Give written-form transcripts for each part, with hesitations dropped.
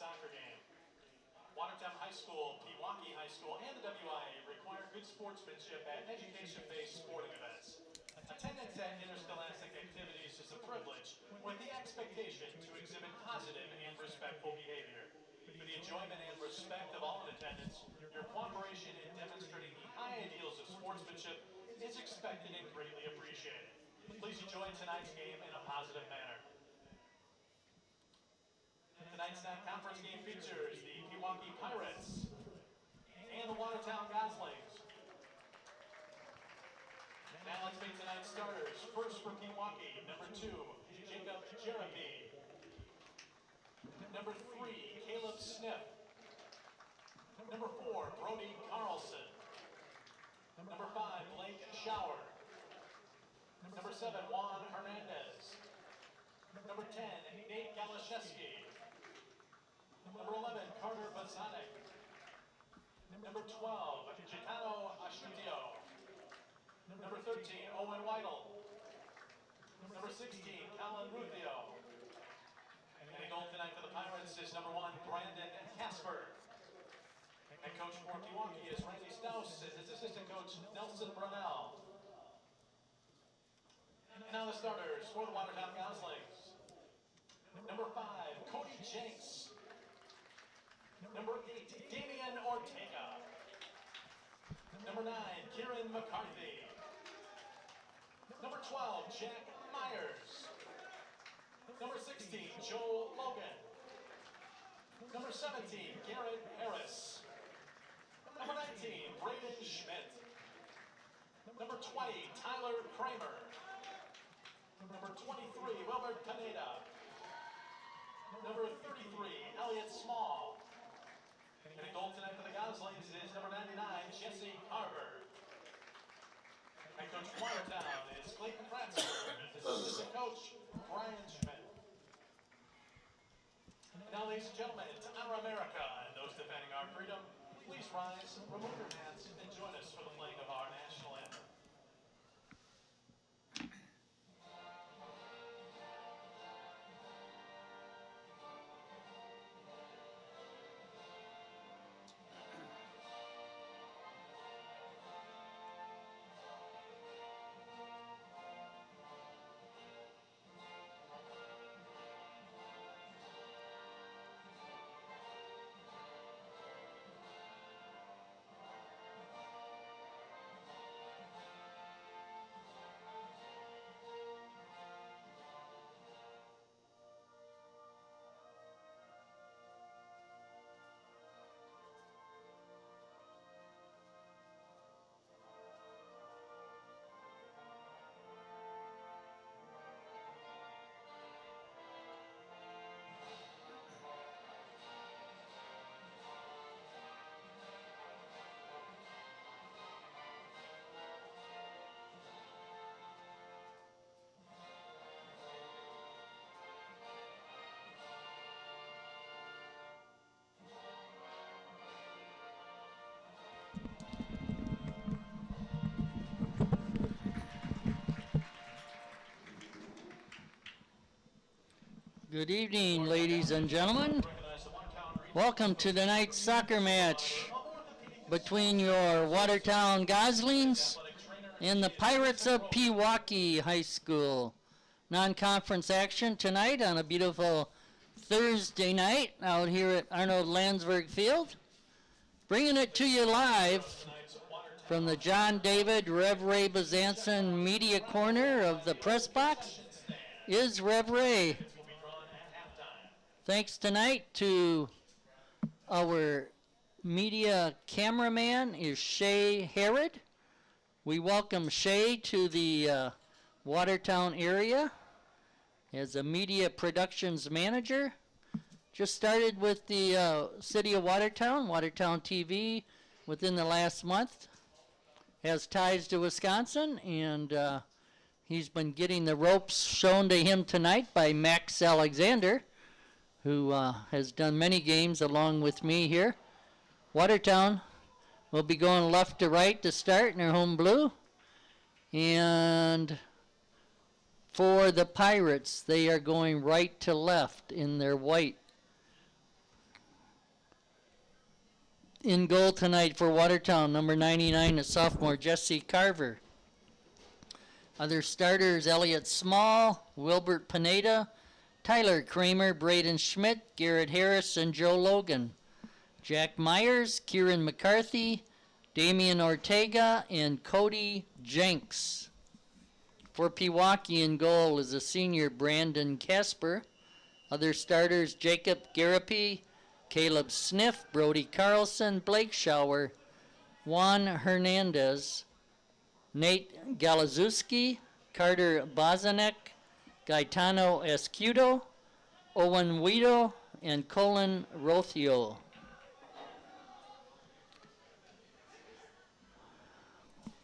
soccer game. Watertown High School, Pewaukee High School, and the WIA require good sportsmanship at education-based sporting events. Attendance at interscholastic activities is a privilege with the expectation to exhibit positive and respectful behavior. For the enjoyment and respect of all in attendance, your cooperation in demonstrating the high ideals of sportsmanship is expected and greatly appreciated. Please enjoy tonight's game in a positive manner. Tonight's non-conference game features the Pewaukee Pirates and the Watertown Goslings. Now let's meet tonight's starters. First for Pewaukee, number 2, Jacob Jeremy. Number 3, Caleb Sniff. Number 4, Brody Carlson. Number 5, Blake Shower. Number 7, Juan Hernandez. Number 10, Nate Galashevsky. Number 11, Carter Bezanson. Number 12, Gitano Ashutio. Number 13, Owen Weidel. Number 16, Colin Rufio. And the goal tonight for the Pirates is number 1, Brandon Casper. Head coach for Pewaukee is Randy Staus, and his assistant coach, Nelson Brunell. And now the starters for the Watertown Goslings. Number 5, Cody Jenks. Number 8, Damian Ortega. Number 9, Kieran McCarthy. Number 12, Jack Myers. Number 16, Joel Logan. Number 17, Garrett Harris. Number 19, Braden Schmidt. Number 20, Tyler Kramer. Number 23, Wilbert Pineda. Number 33, Elliot Small. And the goal tonight for the Goslings is number 99, Jesse Carver. Head coach Watertown is Clayton Pratzker, and his assistant coach, Brian Schmidt. And now, ladies and gentlemen, to honor America and those defending our freedom, please rise, remove your hats, and join us for the playing of our national anthem. Good evening, ladies and gentlemen. Welcome to tonight's soccer match between your Watertown Goslings and the Pirates of Pewaukee High School. Non-conference action tonight on a beautiful Thursday night out here at Arnold Landsberg Field. Bringing it to you live from the John David Rev Ray Bezanson Media Corner of the press box is Rev Ray. Thanks tonight to our media cameraman is Shea Harrod. We welcome Shea to the Watertown area as a media productions manager. Just started with the city of Watertown, Watertown TV, within the last month. Has ties to Wisconsin, and he's been getting the ropes shown to him tonight by Max Alexander, who has done many games along with me here. Watertown will be going left to right to start in their home blue. And for the Pirates, they are going right to left in their white. In goal tonight for Watertown, number 99, a sophomore, Jesse Carver. Other starters, Elliot Small, Wilbert Pineda, Tyler Kramer, Braden Schmidt, Garrett Harris, and Joe Logan. Jack Myers, Kieran McCarthy, Damian Ortega, and Cody Jenks. For Pewaukee in goal is a senior, Brandon Casper. Other starters, Jacob Garapi, Caleb Sniff, Brody Carlson, Blake Schauer, Juan Hernandez, Nate Galazuski, Carter Bozanek, Gaetano Escudo, Owen Guido, and Colin Rothio.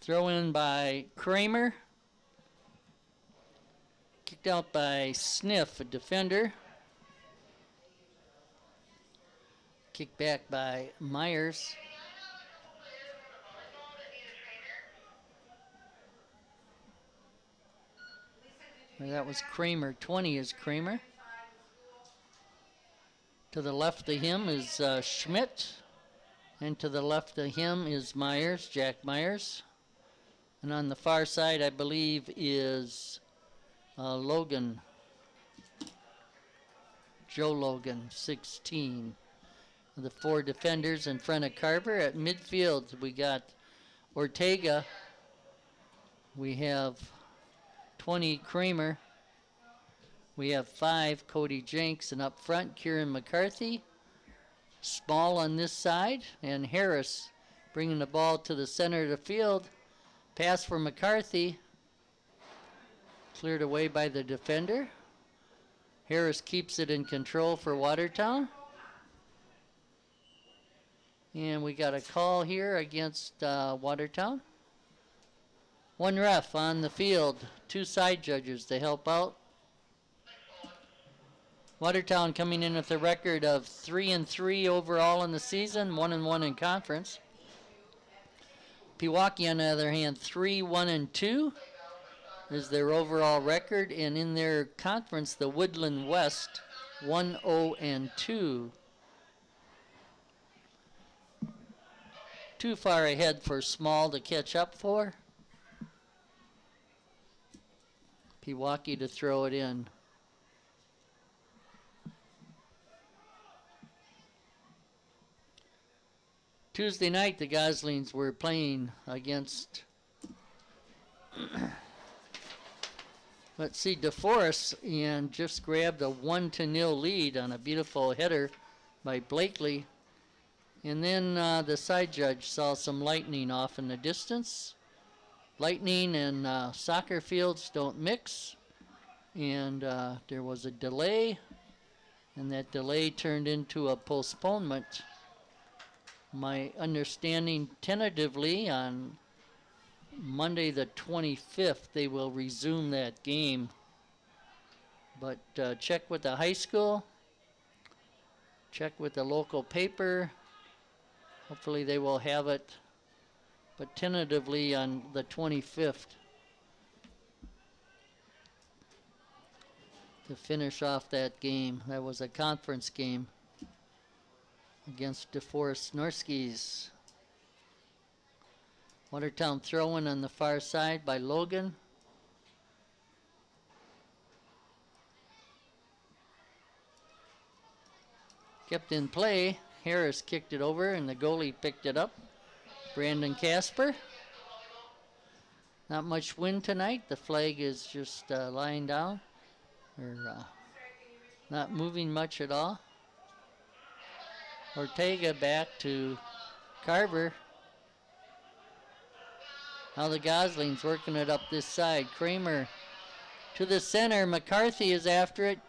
Throw in by Kramer. Kicked out by Sniff, a defender. Kicked back by Myers. And that was Kramer. 20 is Kramer. To the left of him is Schmidt. And to the left of him is Myers, Jack Myers. And on the far side, I believe, is Logan. Joe Logan, 16. The four defenders in front of Carver. At midfield, we got Ortega. We have 20 Kramer. We have 5 Cody Jenks, and up front Kieran McCarthy. Small on this side, and Harris bringing the ball to the center of the field. Pass for McCarthy. Cleared away by the defender. Harris keeps it in control for Watertown. And we got a call here against Watertown. One ref on the field, 2 side judges to help out. Watertown coming in with a record of 3-3 overall in the season, 1-1 in conference. Pewaukee, on the other hand, 3-1-2 is their overall record, and in their conference, the Woodland West, 1-0-2. Too far ahead for Small to catch up for. Pewaukee to throw it in. Tuesday night, the Goslings were playing against, let's see, DeForest, and just grabbed a 1-0 lead on a beautiful header by Blakely. And then the side judge saw some lightning off in the distance. Lightning and soccer fields don't mix. And there was a delay, and that delay turned into a postponement. My understanding, tentatively, on Monday the 25th, they will resume that game. But check with the high school, check with the local paper. Hopefully they will have it, but tentatively on the 25th to finish off that game. That was a conference game against DeForest Norskis. Watertown throwing on the far side by Logan. Kept in play. Harris kicked it over, and the goalie picked it up. Brandon Casper. Not much wind tonight. The flag is just lying down, or not moving much at all. Ortega back to Carver. Now the Goslings working it up this side. Kramer to the center. McCarthy is after it.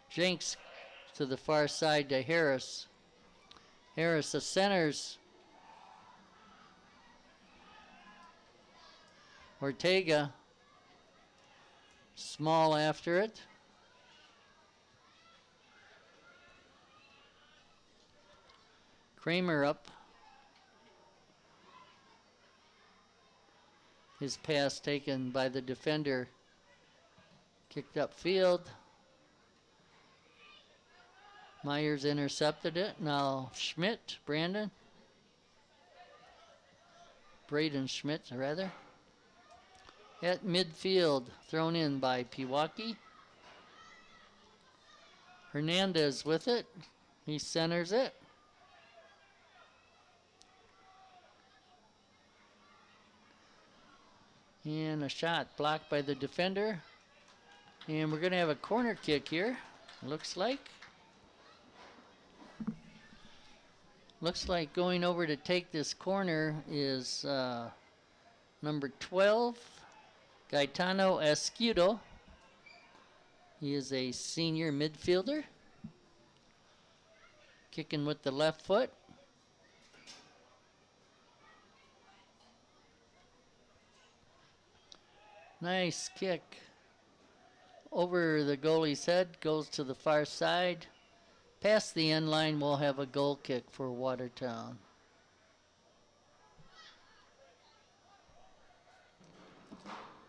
Jenks to the far side to Harris. Harris, the centers. Ortega. Small after it. Kramer up. His pass taken by the defender. Kicked upfield. Myers intercepted it. Now Schmidt, Braden Schmidt, rather. At midfield, thrown in by Pewaukee. Hernandez with it. He centers it. And a shot blocked by the defender. And we're going to have a corner kick here, looks like. Looks like going over to take this corner is number 12, Gaetano Escudo. He is a senior midfielder. Kicking with the left foot. Nice kick. Over the goalie's head, goes to the far side. Past the end line, we'll have a goal kick for Watertown.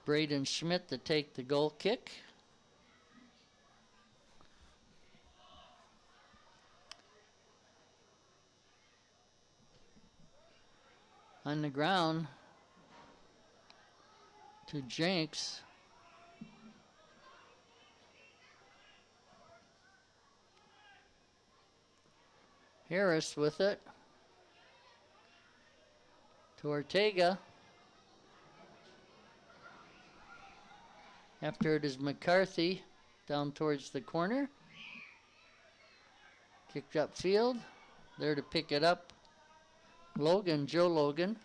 Braden Schmidt to take the goal kick. On the ground to Jenks. Harris with it to Ortega. After it is McCarthy down towards the corner. Kicked upfield. There to pick it up. Logan, Joe Logan.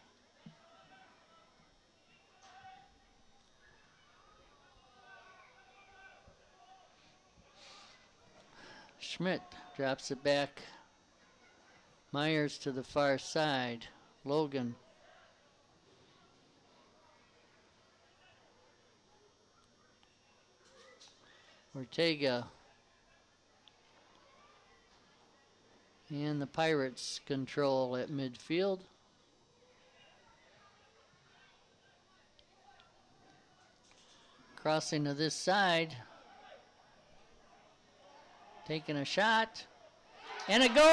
Schmidt drops it back. Myers to the far side. Logan. Ortega. And the Pirates control at midfield. Crossing to this side. Taking a shot. And a goal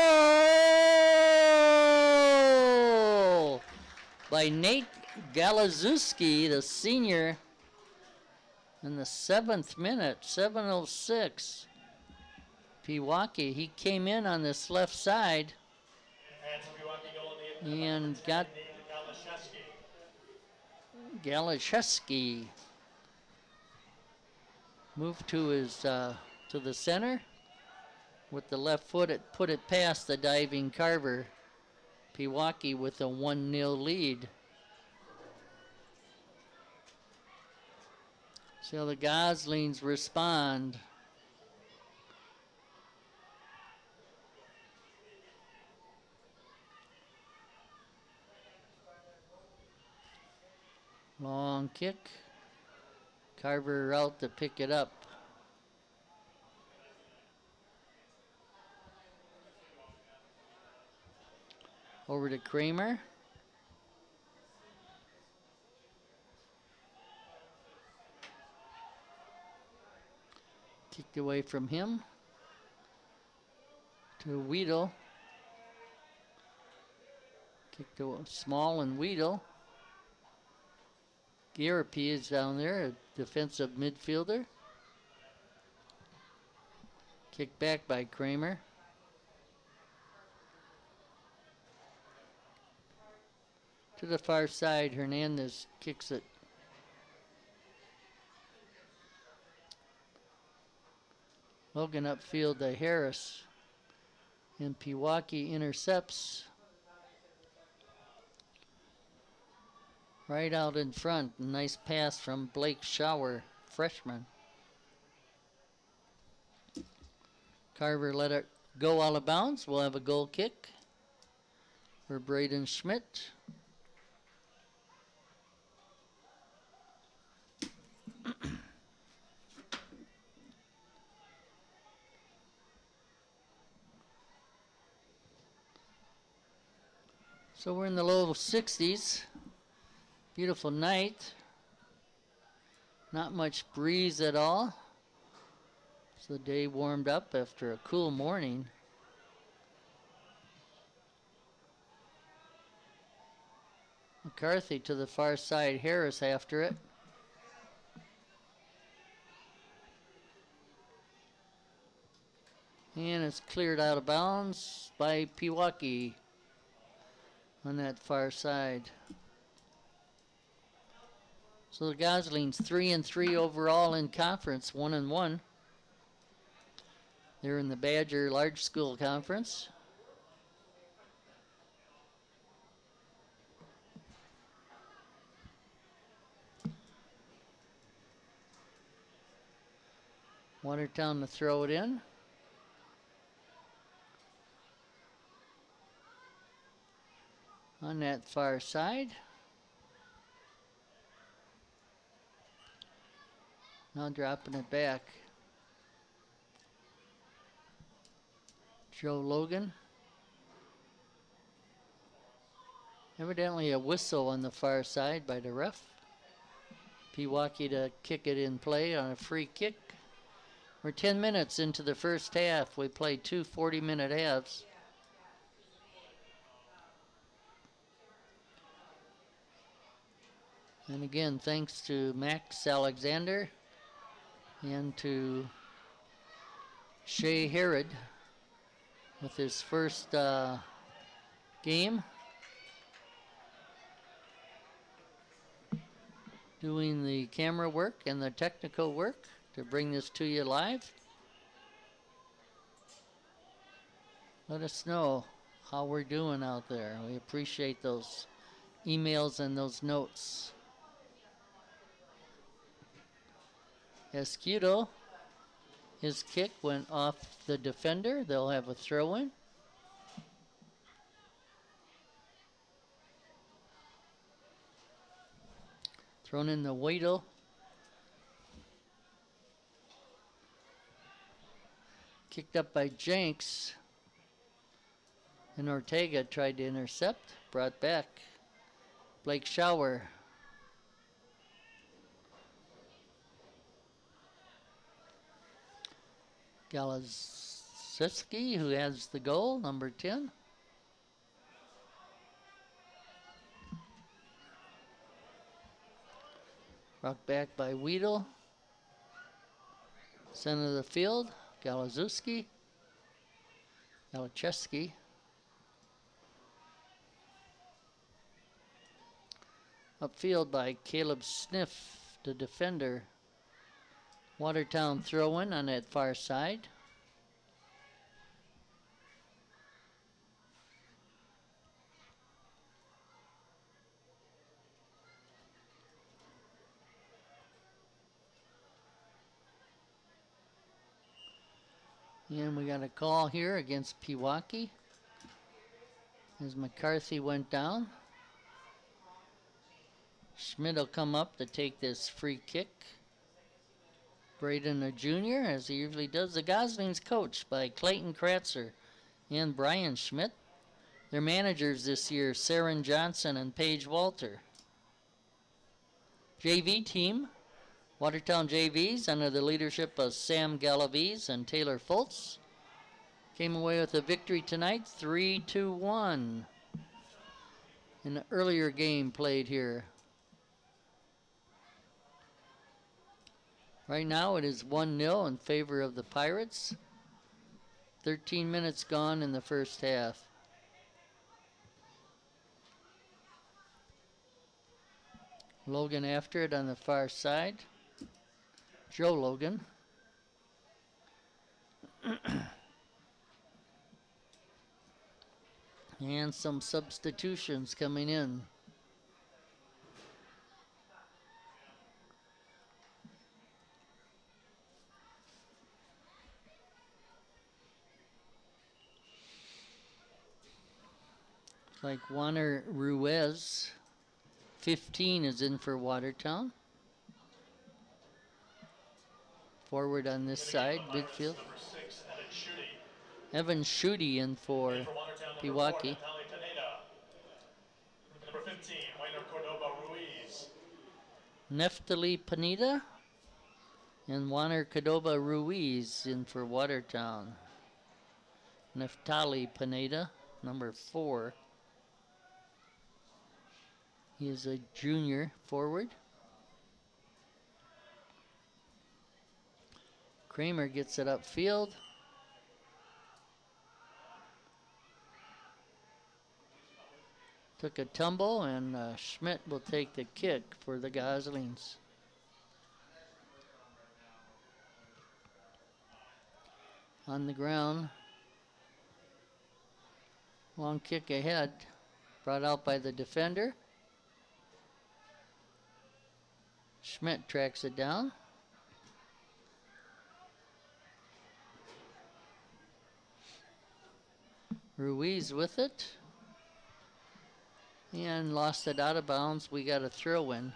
by Nate Galazewski, the senior, in the 7th minute, 7:06. Pewaukee, he came in on this left side and got Galashewski moved to his to the center. With the left foot, it put it past the diving Carver. Pewaukee with a 1-0 lead. See how the Goslings respond. Long kick. Carver out to pick it up. Over to Kramer. Kicked away from him. To Weedle. Kicked to Small and Weedle. Garapi is down there, a defensive midfielder. Kicked back by Kramer. To the far side, Hernandez kicks it. Logan upfield to Harris. And Pewaukee intercepts. Right out in front. Nice pass from Blake Shower, freshman. Carver let it go out of bounds. We'll have a goal kick for Braden Schmidt. So we're in the low 60s. Beautiful night. Not much breeze at all. So the day warmed up after a cool morning. McCarthy to the far side. Harris after it. And it's cleared out of bounds by Pewaukee on that far side. So the Goslings 3-3 overall in conference, 1-1. They're in the Badger Large School Conference. Watertown to throw it in. On that far side. Now dropping it back. Joe Logan. Evidently a whistle on the far side by the ref. Pewaukee to kick it in play on a free kick. We're 10 minutes into the first half. We played two 40-minute halves. And again, thanks to Max Alexander and to Shea Harrod with his first game. Doing the camera work and the technical work to bring this to you live. Let us know how we're doing out there. We appreciate those emails and those notes. Escudo, his kick went off the defender. They'll have a throw-in. Thrown in the Waddle. Kicked up by Jenks. And Ortega tried to intercept. Brought back. Blake Shower. Galazewski, who has the goal, number 10. Brought back by Weedle. Center of the field, Galazewski. Galachewski. Upfield by Caleb Sniff, the defender. Watertown throw-in on that far side. And we got a call here against Pewaukee as McCarthy went down. Schmidt will come up to take this free kick. Braden, a junior, as he usually does. The Goslings coached by Clayton Kratzer and Brian Schmidt. Their managers this year, Saren Johnson and Paige Walter. JV team, Watertown JVs, under the leadership of Sam Galaviz and Taylor Fultz, came away with a victory tonight, 3-1 in the earlier game played here. Right now it is 1-0 in favor of the Pirates. 13 minutes gone in the first half. Logan after it on the far side. Joe Logan. And some substitutions coming in. Like Juaner Ruiz, 15 is in for Watertown. Forward on this side, midfield. Evan Schutte in for Pewaukee. Number 15, Wainer Cordoba Ruiz. Neftali Pineda and Juaner Cordoba Ruiz in for Watertown. Neftali Pineda, number 4. He is a junior forward. Kramer gets it upfield. Took a tumble, and Schmidt will take the kick for the Goslings. On the ground. Long kick ahead. Brought out by the defender. Schmidt tracks it down. Ruiz with it. And lost it out of bounds. We got a throw in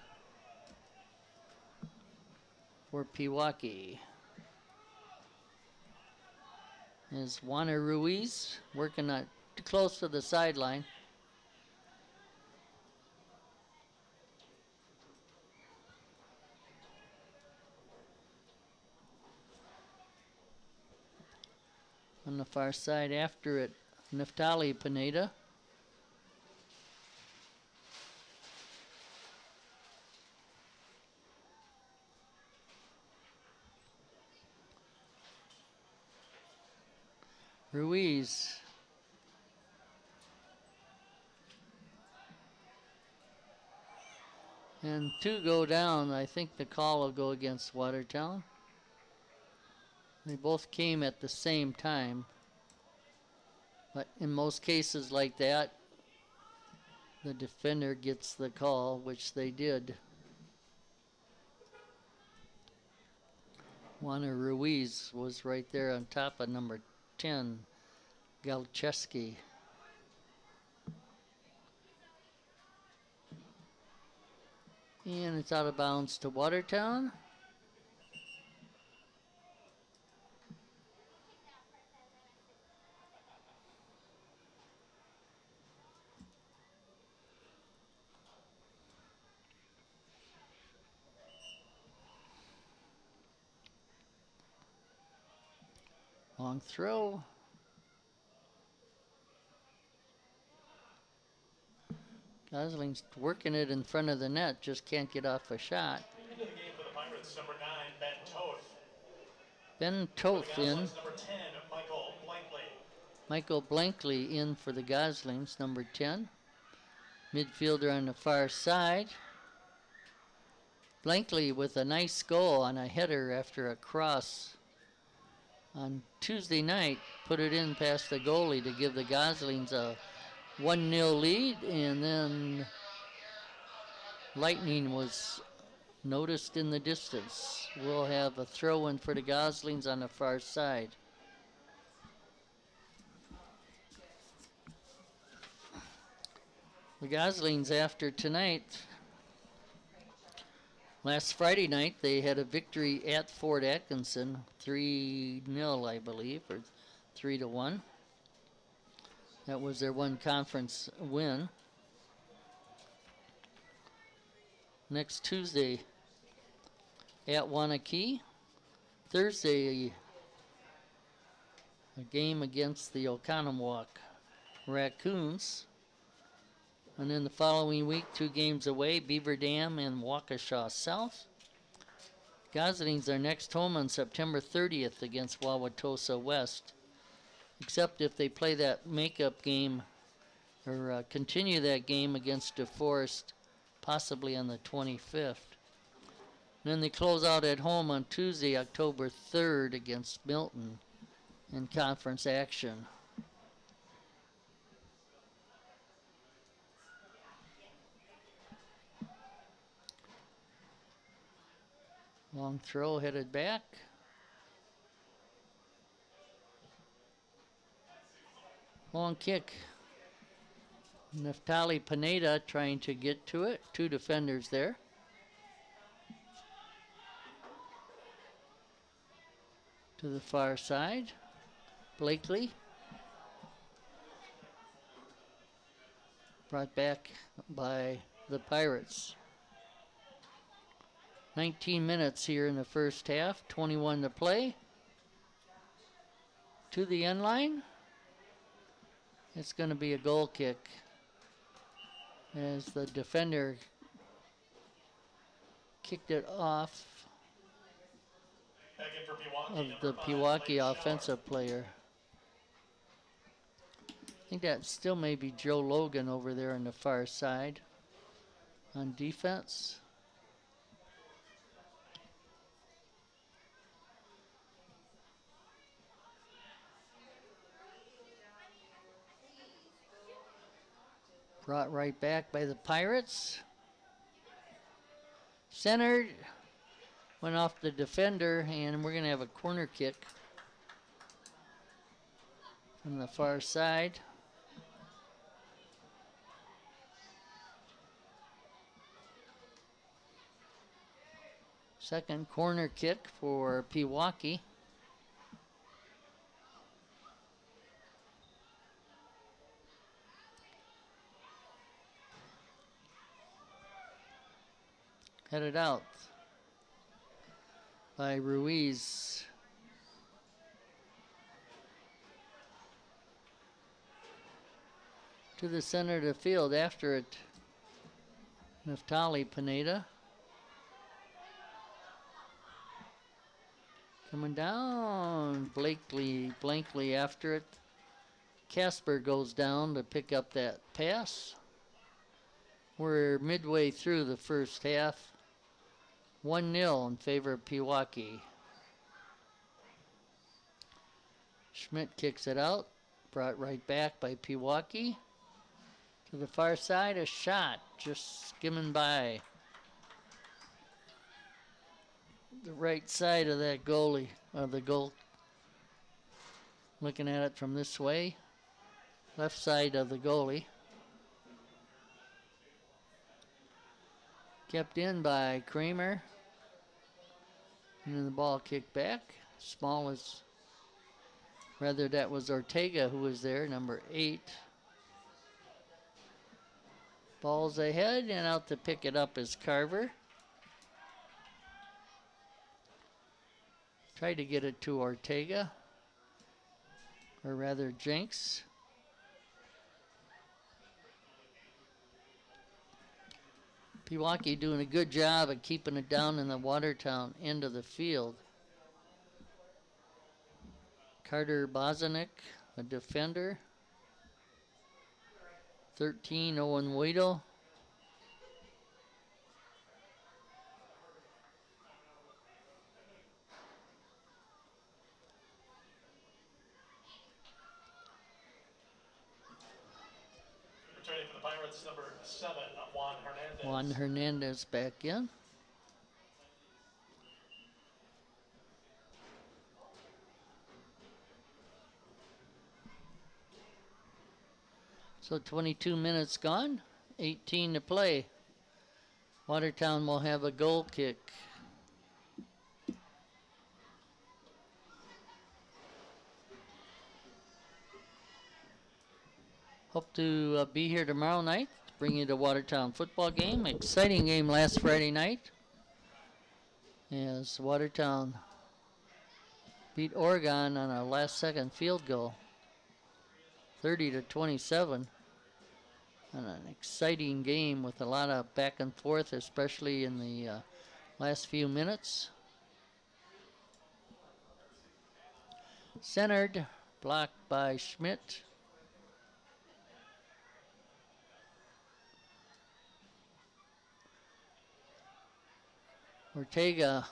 for Pewaukee. Is Juana Ruiz working close to the sideline. On the far side after it, Naftali Pineda. Ruiz. And 2 go down. I think the call will go against Watertown. They both came at the same time. But in most cases like that, the defender gets the call, which they did. Juana Ruiz was right there on top of number 10, Galcheski. And it's out of bounds to Watertown. Long throw. Gosling's working it in front of the net, just can't get off a shot. Into the game for the Pirates, number 9, Ben Toth. Ben Toth in. Number 10, Michael Blankley. Michael Blankley in for the Goslings, number 10. Midfielder on the far side. Blankley with a nice goal on a header after a cross on Tuesday night. Put it in past the goalie to give the Goslings a 1-0 lead, and then lightning was noticed in the distance. We'll have a throw-in for the Goslings on the far side. The Goslings, after tonight, last Friday night, they had a victory at Fort Atkinson, 3-0, I believe, or 3-1. That was their one conference win. Next Tuesday at Waunakee. Thursday, a game against the Oconomowoc Raccoons. And then the following week, 2 games away, Beaver Dam and Waukesha South. Goslings are next home on September 30th against Wauwatosa West. Except if they play that makeup game or continue that game against DeForest, possibly on the 25th. And then they close out at home on Tuesday, October 3rd against Milton in conference action. Long throw headed back. Long kick. Naftali Pineda trying to get to it. 2 defenders there. To the far side. Blakely. Brought back by the Pirates. 19 minutes here in the first half. 21 to play. To the end line. It's going to be a goal kick. as the defender kicked it off Back in for Pewaukee, of number the 5, Pewaukee Blake offensive player. I think that still may be Joe Logan over there on the far side on defense. Brought right back by the Pirates. Centered. Went off the defender, and we're going to have a corner kick from the far side. Second corner kick for Pewaukee. Headed out by Ruiz. To the center of the field. After it, Naftali Pineda. Coming down, blankly after it. Casper goes down to pick up that pass. We're midway through the first half. 1-0 in favor of Pewaukee. Schmidt kicks it out. Brought right back by Pewaukee. To the far side, a shot just skimming by the right side of that goalie, of the goal. Looking at it from this way, left side of the goalie. Kept in by Kramer. And then the ball kicked back. Small as, rather that was Ortega who was there, number 8. Ball's ahead, and out to pick it up is Carver. Tried to get it to Ortega, or rather Jenks. Pewaukee doing a good job of keeping it down in the Watertown end of the field. Carter Bozanik, a defender. 13, Owen Waddle. Returning for the Pirates, number 7, Juan Hernandez. Juan Hernandez back in. So 22 minutes gone, 18 to play. Watertown will have a goal kick. Hope to be here tomorrow night to bring you the Watertown football game. Exciting game last Friday night, as Watertown beat Oregon on a last-second field goal, 30-27. And an exciting game with a lot of back and forth, especially in the last few minutes. Centered, blocked by Schmidt. Ortega.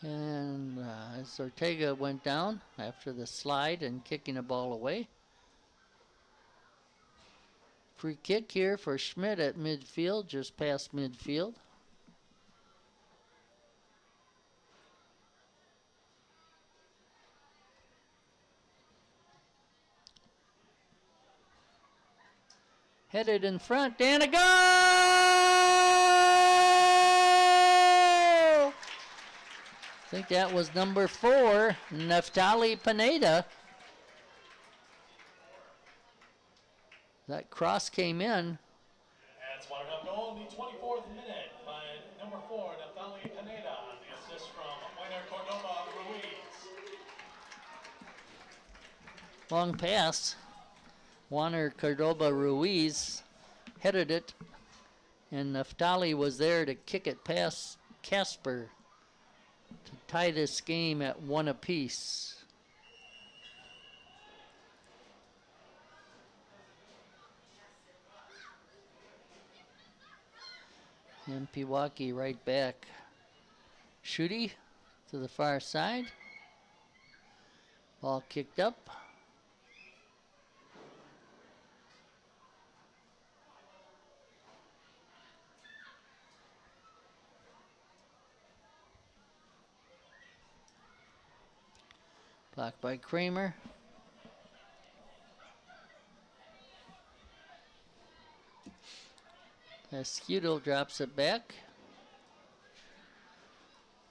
And as Ortega went down after the slide and kicking the ball away. Free kick here for Schmidt at midfield, just past midfield. Headed in front, and a goal! I think that was number 4, Naftali Pineda. That cross came in. That's Watertown goal in the 24th minute by number 4, Naftali Pineda. The assist from Weiner Cordova Ruiz. Long pass. Juaner Cordoba Ruiz headed it, and Naftali was there to kick it past Casper to tie this game at 1 apiece. And Pewaukee right back. Shooty to the far side. Ball kicked up. Blocked by Kramer. Escudo drops it back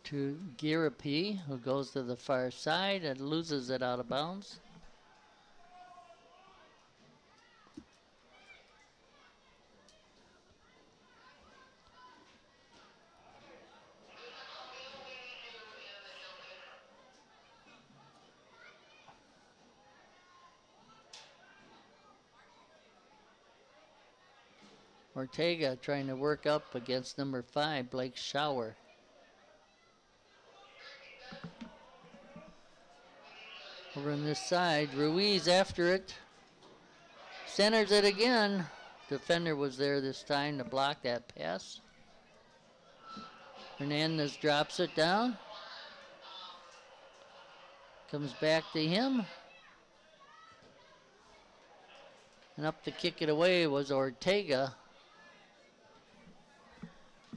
to Girapi, who goes to the far side and loses it out of bounds. Ortega trying to work up against number 5, Blake Shower. Over on this side, Ruiz after it. Centers it again. Defender was there this time to block that pass. Hernandez drops it down. Comes back to him. And up to kick it away was Ortega.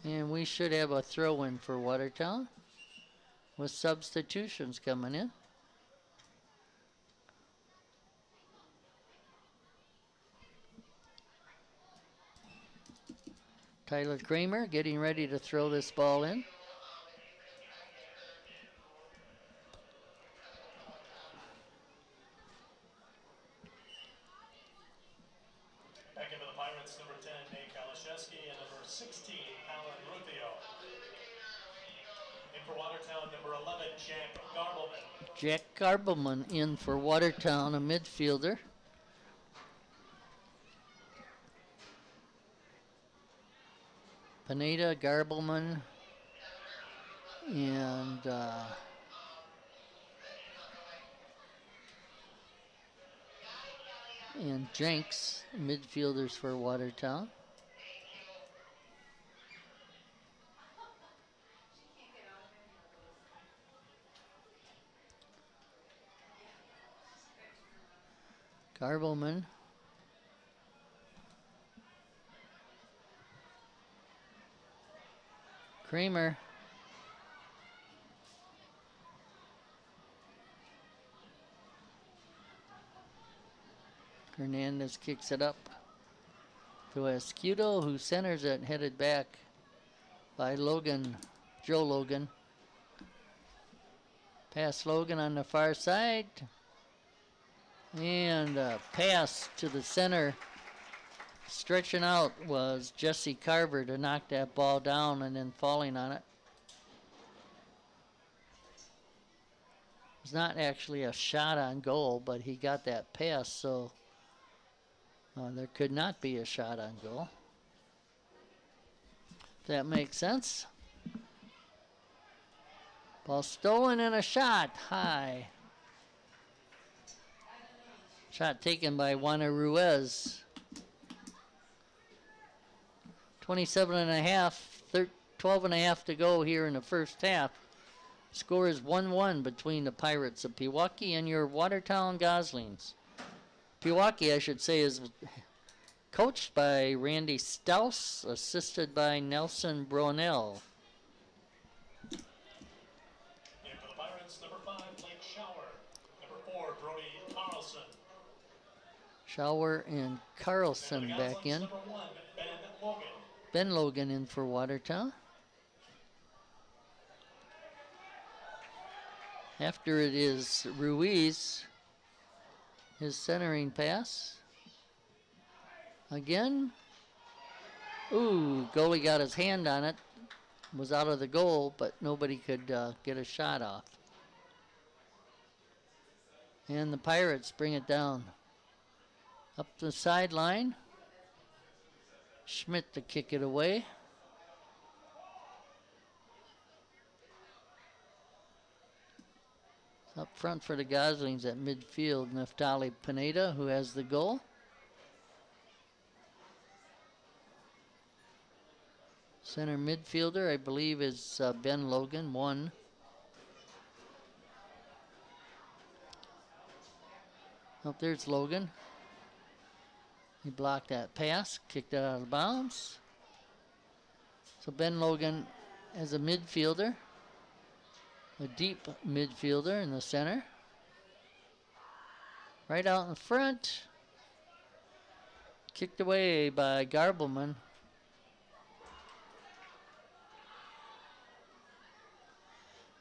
And we should have a throw-in for Watertown with substitutions coming in. Tyler Kramer getting ready to throw this ball in. Back into the Pirates, number 10, Nate Kalashevsky, and number 16, Alan Rufio. In for Watertown, number 11, Jack Garbleman. Jack Garbleman in for Watertown, a midfielder. Pineda, Garbleman, and Jenks, midfielders for Watertown. Garbleman. Kramer. Hernandez kicks it up to Escudo, who centers it, headed back by Logan, Joe Logan. Pass Logan on the far side. And a pass to the center. Stretching out was Jesse Carver to knock that ball down and then falling on it. It was not actually a shot on goal, but he got that pass, so there could not be a shot on goal. If that makes sense. Ball stolen and a shot high. Shot taken by Juaner Ruiz. 27 and a half, 12 and a half to go here in the first half. Score is 1-1 between the Pirates of Pewaukee and your Watertown Goslings. Pewaukee, I should say, is coached by Randy Stouse, assisted by Nelson Bronell. In for the Pirates, number 5, Blake Shower. Number 4, Brody Carlson. Shower and Carlson back in. Number 1, Ben Logan. Ben Logan in for Watertown. After it is Ruiz, his centering pass. Again. Ooh, goalie got his hand on it. Was out of the goal, but nobody could get a shot off. And the Pirates bring it down. Up the sideline. Schmidt to kick it away. Up front for the Goslings at midfield, Neftali Pineda, who has the goal. Center midfielder, I believe, is Ben Logan, 1. Oh, there's Logan. He blocked that pass, kicked it out of bounds. So Ben Logan as a midfielder, a deep midfielder in the center. Right out in front. Kicked away by Garbelman.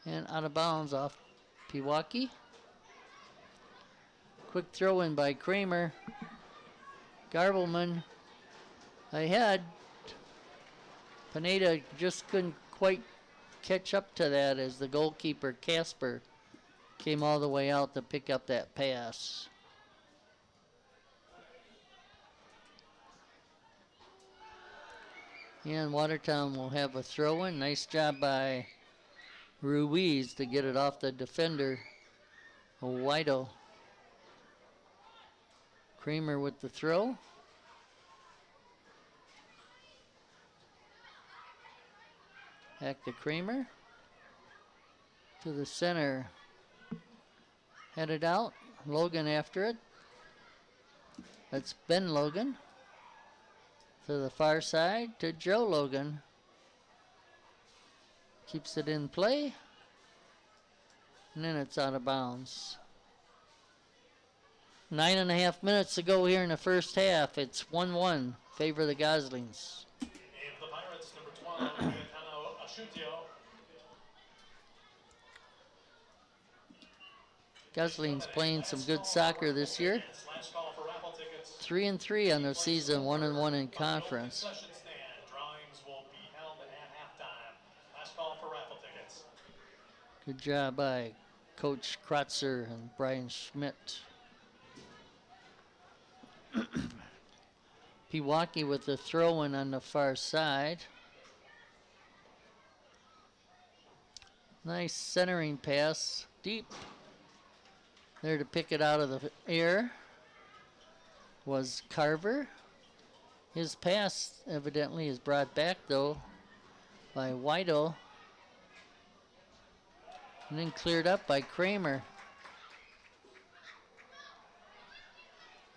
And out of bounds off Pewaukee. Quick throw in by Kramer. Garbelman ahead. Pineda just couldn't quite catch up to that as the goalkeeper, Casper, came all the way out to pick up that pass. And Watertown will have a throw-in. Nice job by Ruiz to get it off the defender, Wido. Kramer with the throw. Back to Kramer. To the center. Headed out. Logan after it. That's Ben Logan. To the far side to Joe Logan. Keeps it in play. And then it's out of bounds. 9.5 minutes to go here in the first half. It's 1-1. Favor the Goslings. Name the Pirates, number 12, Ashutio. Goslings playing some good soccer this year. 3-3 on the season, 1-1 in conference. Drawings will be held at halftime. Last call for raffle tickets. Good job by Coach Kratzer and Brian Schmidt. Pewaukee with the throw-in on the far side. Nice centering pass, deep. There to pick it out of the air was Carver. His pass evidently is brought back though by Wido. And then cleared up by Kramer.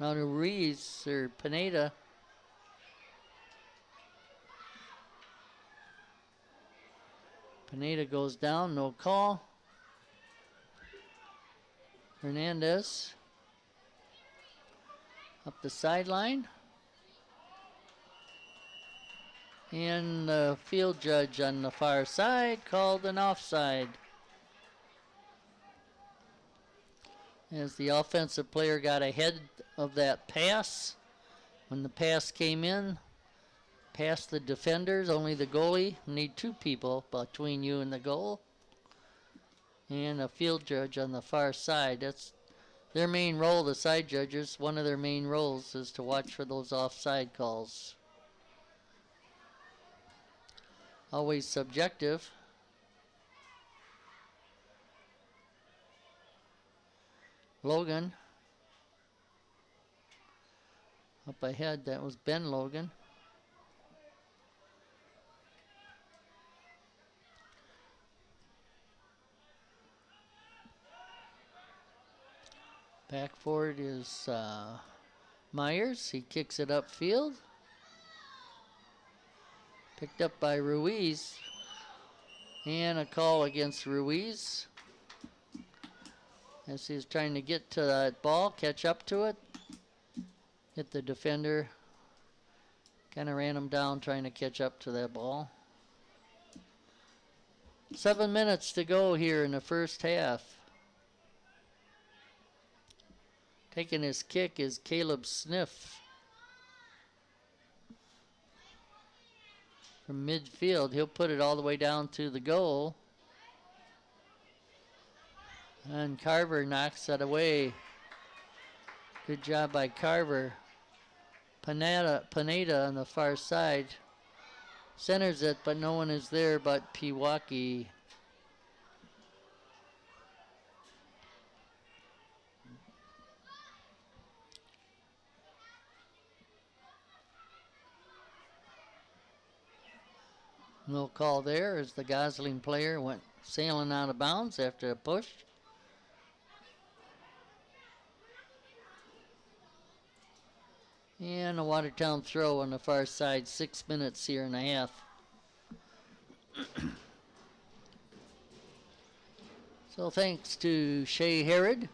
Now to Ruiz or Pineda. Pineda goes down, no call. Hernandez up the sideline. And the field judge on the far side called an offside. As the offensive player got ahead of that pass. When the pass came in, past the defenders, only the goalie. Need 2 people between you and the goal. And a field judge on the far side. That's their main role, the side judges. One of their main roles is to watch for those offside calls. Always subjective. Logan. Up ahead, that was Ben Logan. Back forward is Myers. He kicks it upfield. Picked up by Ruiz. And a call against Ruiz. As he's trying to get to that ball, catch up to it. Hit the defender. Kind of ran him down trying to catch up to that ball. 7 minutes to go here in the first half. Taking his kick is Caleb Sniff. From midfield, he'll put it all the way down to the goal. And Carver knocks that away. Good job by Carver. Pineda on the far side. Centers it, but no one is there but Pewaukee. No call there as the Gosling player went sailing out of bounds after a push. And a Watertown throw on the far side, 6 minutes here and a half. So thanks to Shea Harrod,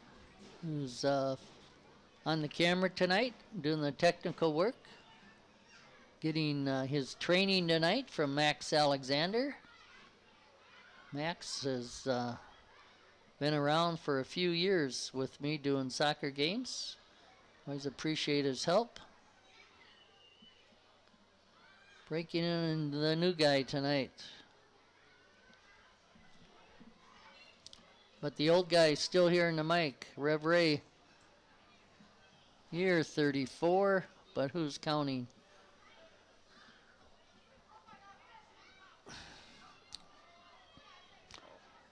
who's on the camera tonight, doing the technical work. Getting his training tonight from Max Alexander. Max has been around for a few years with me doing soccer games. Always appreciate his help. Breaking in the new guy tonight. But the old guy is still here in the mic. Rev Ray. Year 34, but who's counting?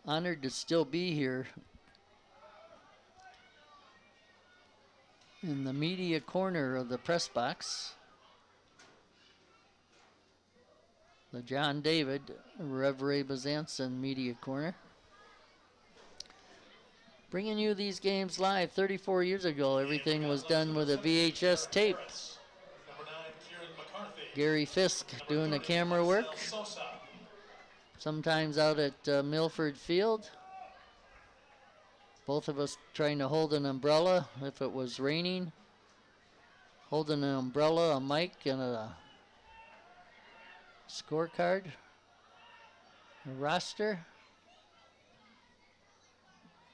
Honored to still be here in the media corner of the press box. The John David, Rev Ray Bezanson media corner. Bringing you these games live. 34 years ago, everything was done with a VHS tape. Gary Fisk doing the camera work. Sometimes out at Milford Field. Both of us trying to hold an umbrella if it was raining. Holding an umbrella, a mic, and a scorecard. A roster.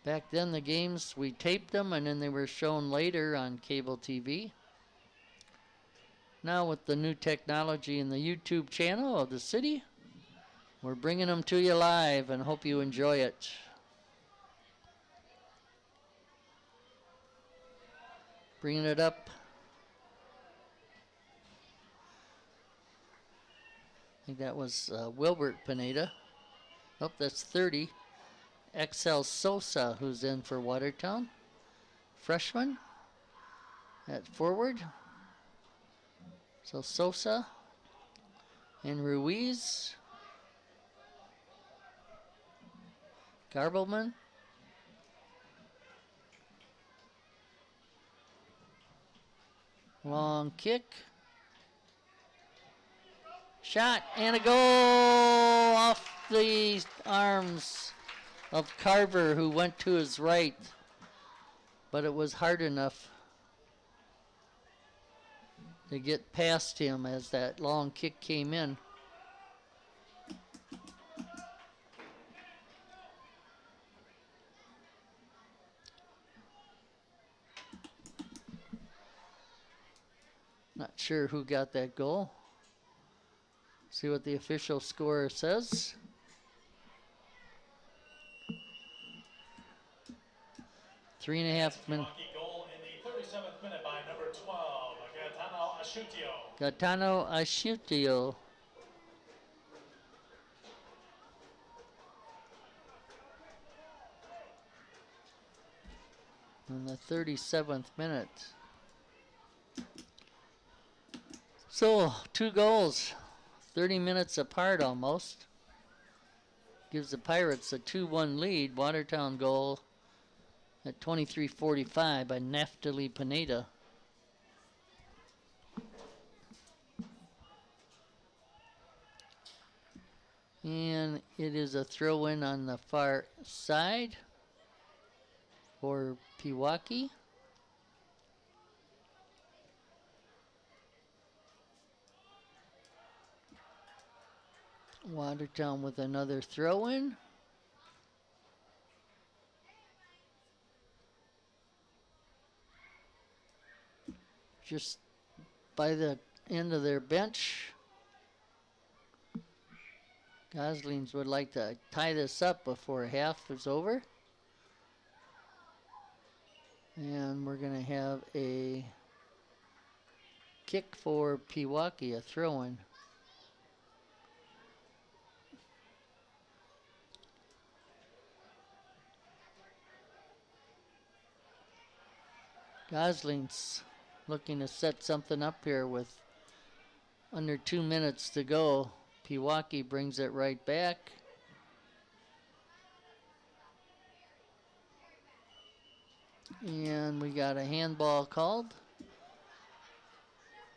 Back then the games, we taped them and then they were shown later on cable TV. Now with the new technology and the YouTube channel of the city, we're bringing them to you live and hope you enjoy it. Bringing it up. I think that was Wilbert Pineda. Oh, that's 30. XL Sosa, who's in for Watertown. Freshman at forward. So Sosa and Ruiz. Garbleman. Long kick. Shot and a goal off the arms of Carver, who went to his right. But it was hard enough to get past him as that long kick came in. Not sure who got that goal. See what the official score says. Three and a half minutes. Goal in the 37th minute by number 12, Gaetano Asciutio. Gaetano Asciutio. In the 37th minute. So, 2 goals, 30 minutes apart almost. Gives the Pirates a 2-1 lead. Watertown goal at 23:45 by Naphtali Pineda. And it is a throw-in on the far side for Pewaukee. Watertown with another throw-in. Just by the end of their bench. Goslings would like to tie this up before half is over. And we're going to have a kick for Pewaukee, a throw-in. Gosling's looking to set something up here with under 2 minutes to go. Pewaukee brings it right back. And we got a handball called.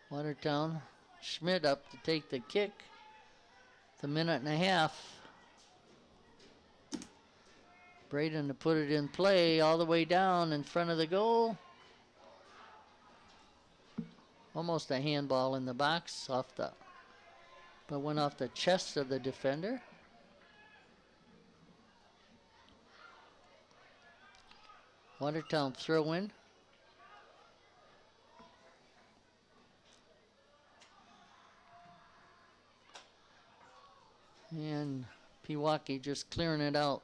Watertown. Schmidt up to take the kick. It's a minute and a half. Braden to put it in play all the way down in front of the goal. Almost a handball in the box but went off the chest of the defender. Watertown throw in. And Pewaukee just clearing it out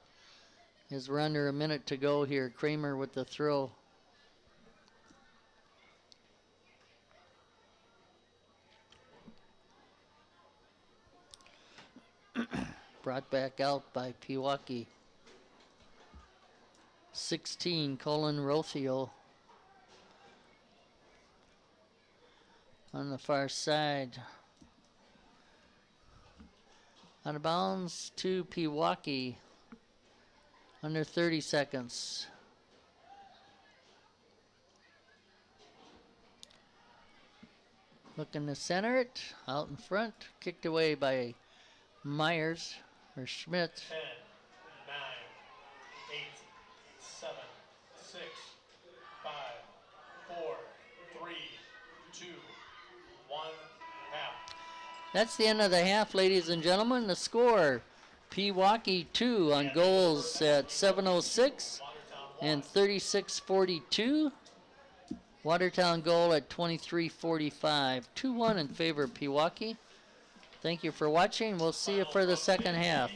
as we're under a minute to go here. Kramer with the throw. Brought back out by Pewaukee. 16, Colin Rothio. On the far side. Out of bounds to Pewaukee. Under 30 seconds. Looking to center it. Out in front. Kicked away by Myers or Schmidt. 10, 9, 8, 7, 6, 5, 4, 3, 2, 1, half. That's the end of the half, ladies and gentlemen. The score, Pewaukee 2 on goals at 7:06 and 36:42. Watertown goal at 23:45. 2-1 in favor of Pewaukee. Thank you for watching. We'll see you for the second half.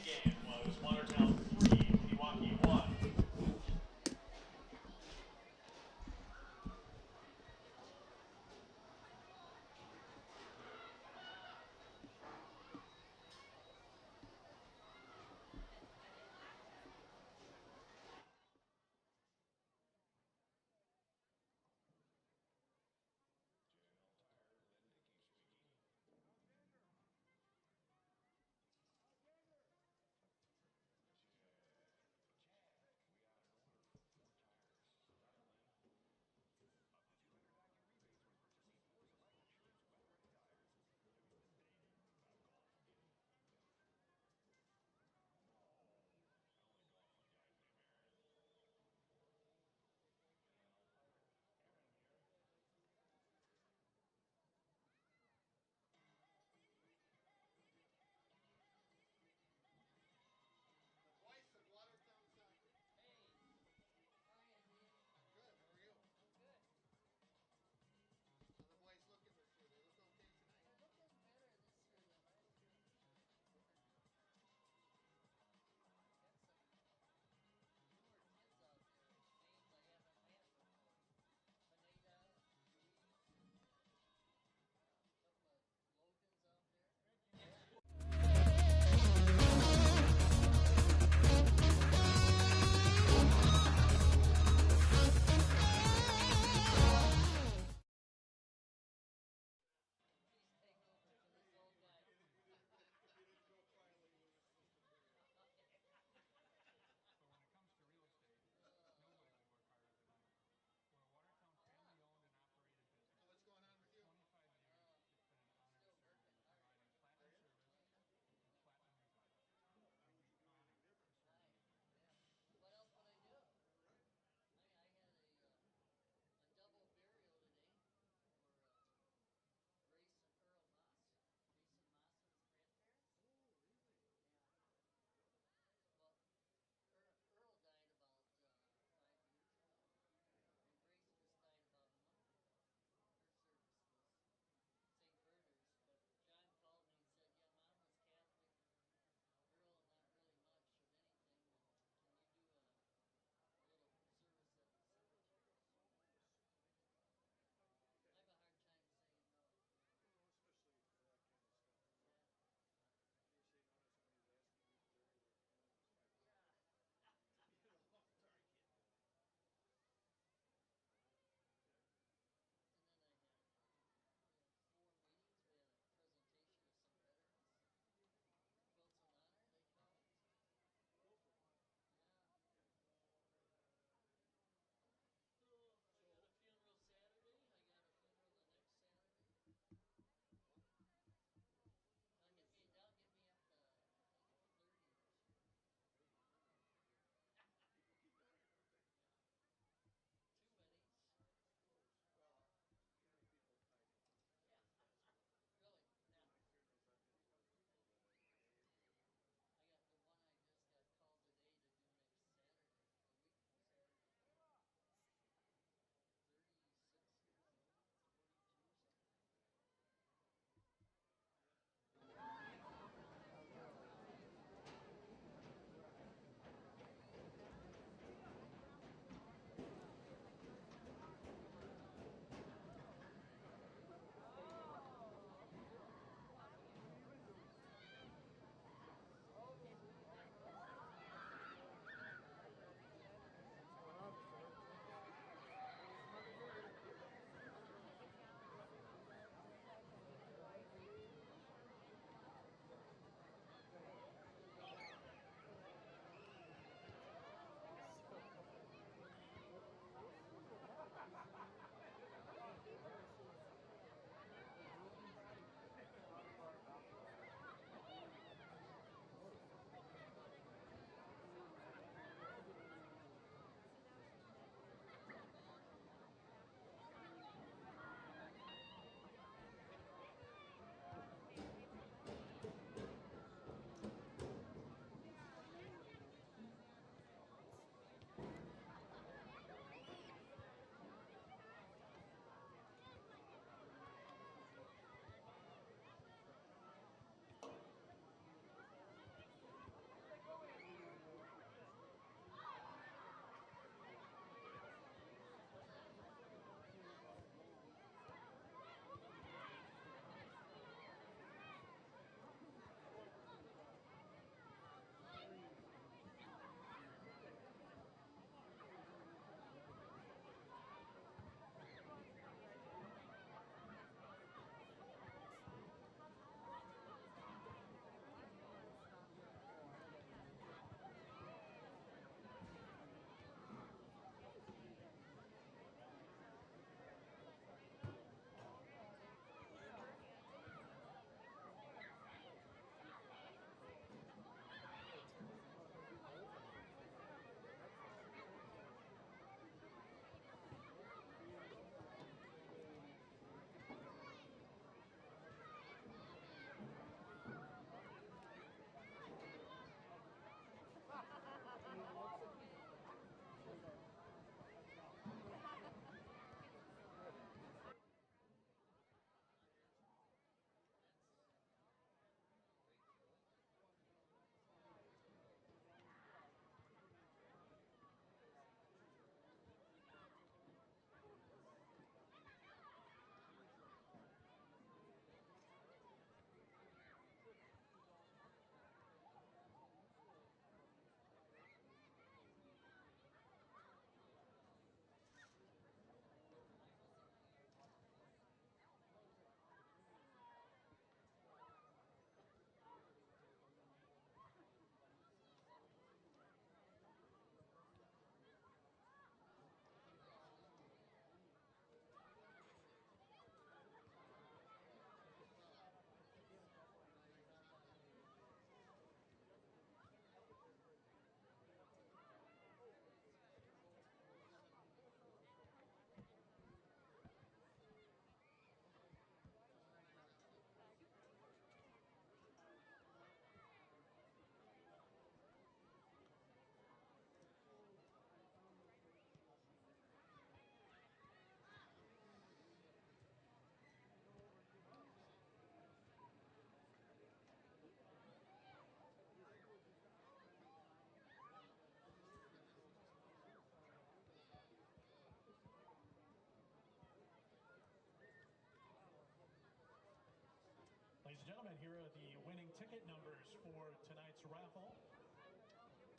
Gentlemen, here are the winning ticket numbers for tonight's raffle.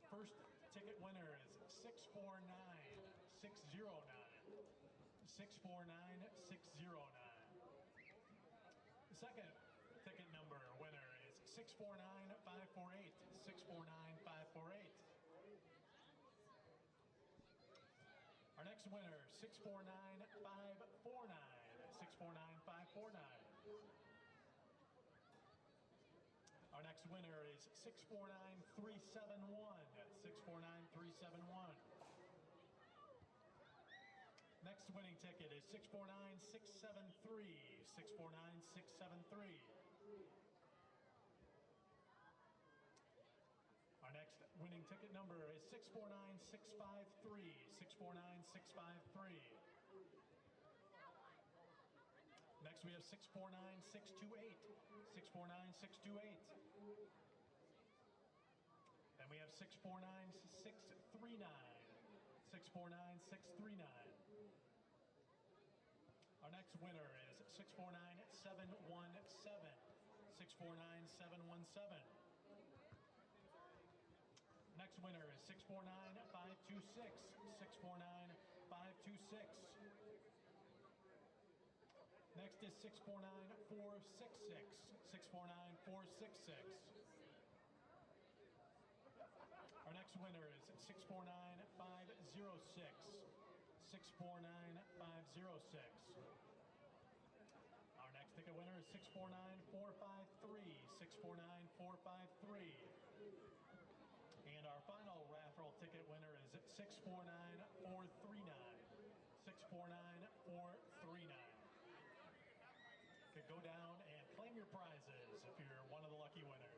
First ticket winner is 649609. 649609. The second ticket number winner is 649548. 649548. Our next winner, 649549. 649549. Our next winner is 649371. 649371. Next winning ticket is 649673. 649673. Our next winning ticket number is 649653. 649653. Next we have 649628. 649628. Then we have 649639. 649639. Our next winner is 649717. 649717. Next winner is 649526. 649526. Next is 649466. 649466. Our next winner is 649506. 649506. Our next ticket winner is 649453. 649453. And our final raffle ticket winner is 649439. 649439. Could go down and claim your prizes if you're one of the lucky winners.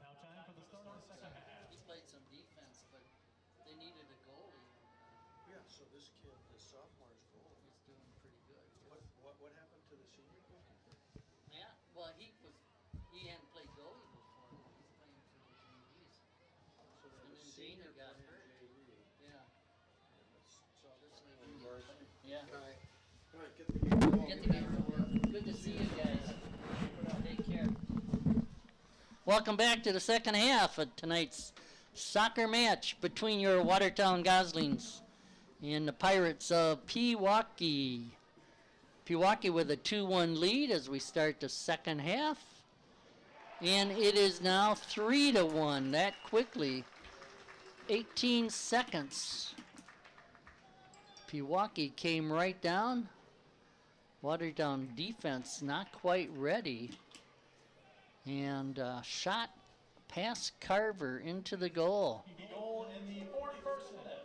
Now time for the start of the second half. He played some defense, but they needed a goalie. Yeah, so this kid, the sophomore's goal, He's doing pretty good. what happened to the senior goalkeeper? Yeah, well, he hadn't played goalie before. He's playing for the JVs. So And then the then senior Dana got played hurt. in JV. Yeah. And the Just sophomore like in he varsity. Yeah. All right, get the game going. Get the game rolling. Good to see you guys. Take care. Welcome back to the second half of tonight's soccer match between your Watertown Goslings and the Pirates of Pewaukee. Pewaukee with a 2-1 lead as we start the second half. And it is now 3-1 that quickly. 18 seconds. Pewaukee came right down. Watertown defense not quite ready. And shot past Carver into the goal. The goal in the 41st minute.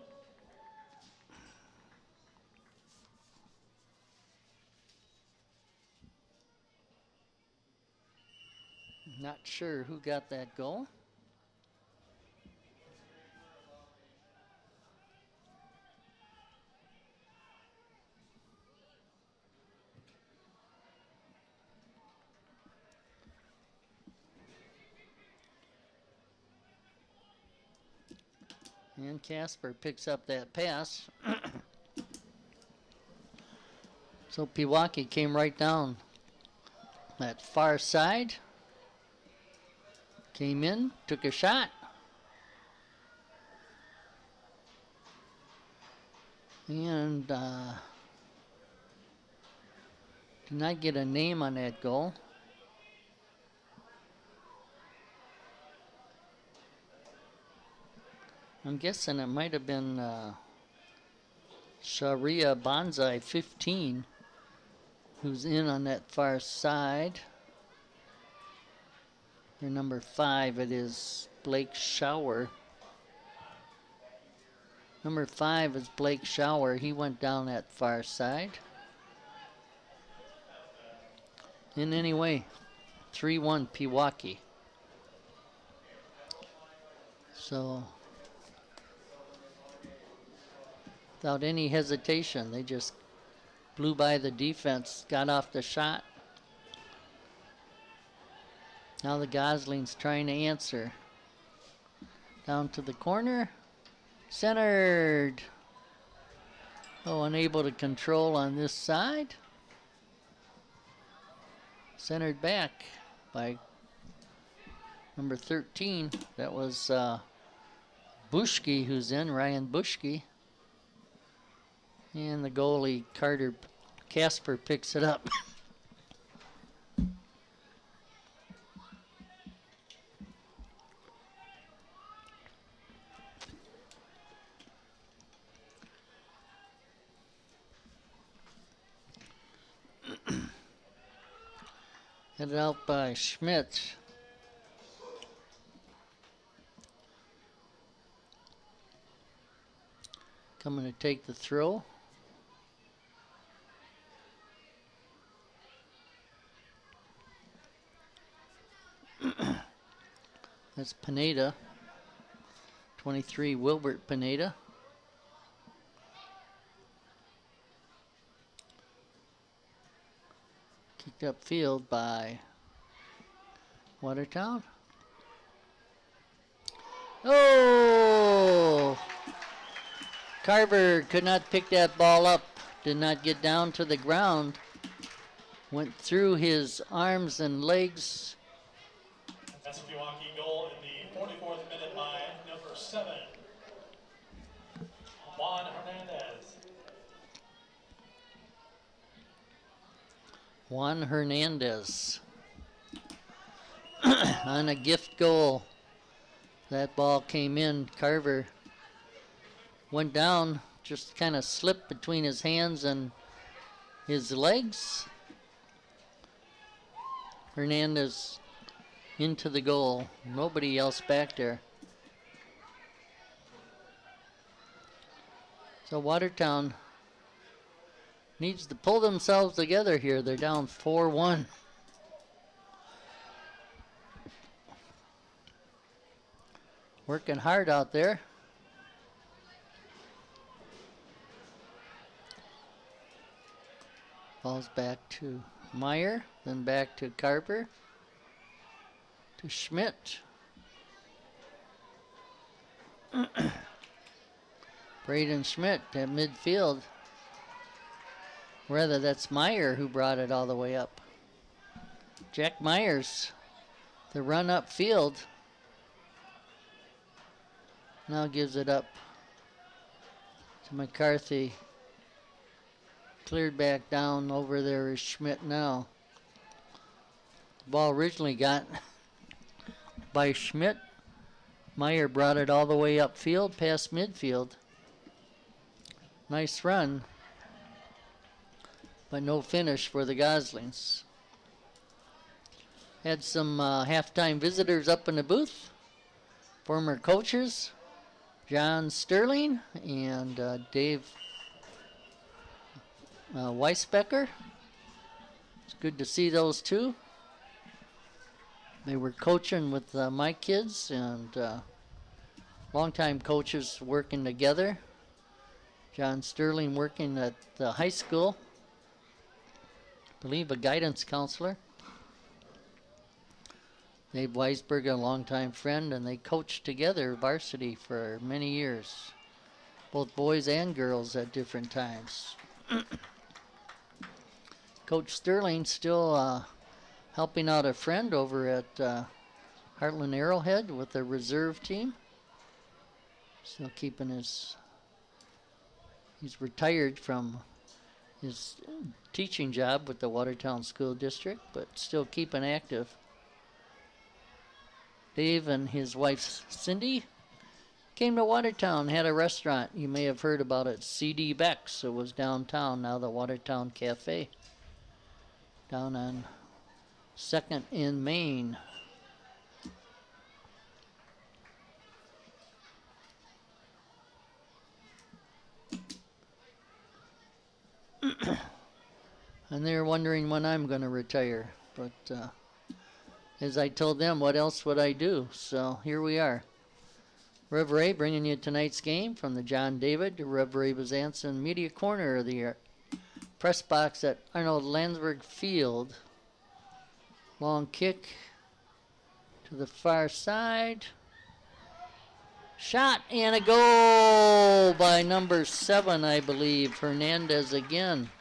Not sure who got that goal. And Casper picks up that pass. So Pewaukee came right down that far side. Came in, took a shot. And did not get a name on that goal. I'm guessing it might have been Sharia Bonsai 15, who's in on that far side. Or number 5, it is Blake Shower. Number 5 is Blake Shower. He went down that far side. And anyway, 3-1 Pewaukee. So, without any hesitation, they just blew by the defense, got off the shot. Now the Goslings trying to answer. Down to the corner. Centered. Oh, unable to control on this side. Centered back by number 13. That was Bushke who's in, Ryan Bushke. And the goalie, Carter Casper, picks it up. Headed out by Schmidt. Coming to take the throw. That's Pineda. 23, Wilbert Pineda. Kicked upfield by Watertown. Oh! Carver could not pick that ball up. Did not get down to the ground. Went through his arms and legs. That's a Pewaukee goal in the 44th minute by number 7, Juan Hernandez. Juan Hernandez. On a gift goal. That ball came in. Carver went down, just kind of slipped between his hands and his legs. Hernandez into the goal. Nobody else back there. So Watertown needs to pull themselves together here. They're down 4-1. Working hard out there. Ball's back to Meyer, then back to Carper, to Schmidt. Braden Schmidt at midfield. Rather, that's Meyer who brought it all the way up. Jack Myers, the run upfield. Now gives it up to McCarthy. Cleared back down. Over there is Schmidt now. The ball originally got by Schmidt. Meyer brought it all the way upfield past midfield. Nice run, but no finish for the Goslings. Had some halftime visitors up in the booth. Former coaches, John Sterling and Dave Weisbecker. It's good to see those two. They were coaching with my kids and longtime coaches working together. John Sterling working at the high school. I believe a guidance counselor. Dave Weisberger, a longtime friend, and they coached together varsity for many years. Both boys and girls at different times. Coach Sterling still helping out a friend over at Heartland Arrowhead with the reserve team. Still keeping his... He's retired from his teaching job with the Watertown School District, but still keeping active. Dave and his wife Cindy came to Watertown, had a restaurant. You may have heard about it, C.D. Beck's. It was downtown, now the Watertown Cafe. Down on 2nd in Main. And they're wondering when I'm going to retire. But as I told them, what else would I do? So here we are. Rev Ray bringing you tonight's game from the John David Rev Ray Bezanson Media Corner of the press box at Arnold Landsberg Field. Long kick to the far side. Shot and a goal by number 7, I believe, Hernandez again.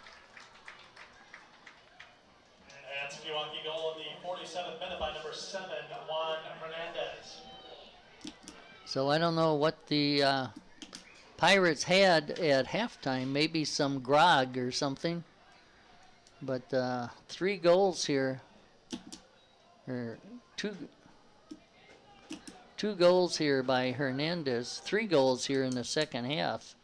That's a Pewaukee goal in the 47th minute by number 7, Juan Hernandez. So I don't know what the Pirates had at halftime, maybe some grog or something. But 3 goals here, or two goals here by Hernandez, 3 goals here in the second half.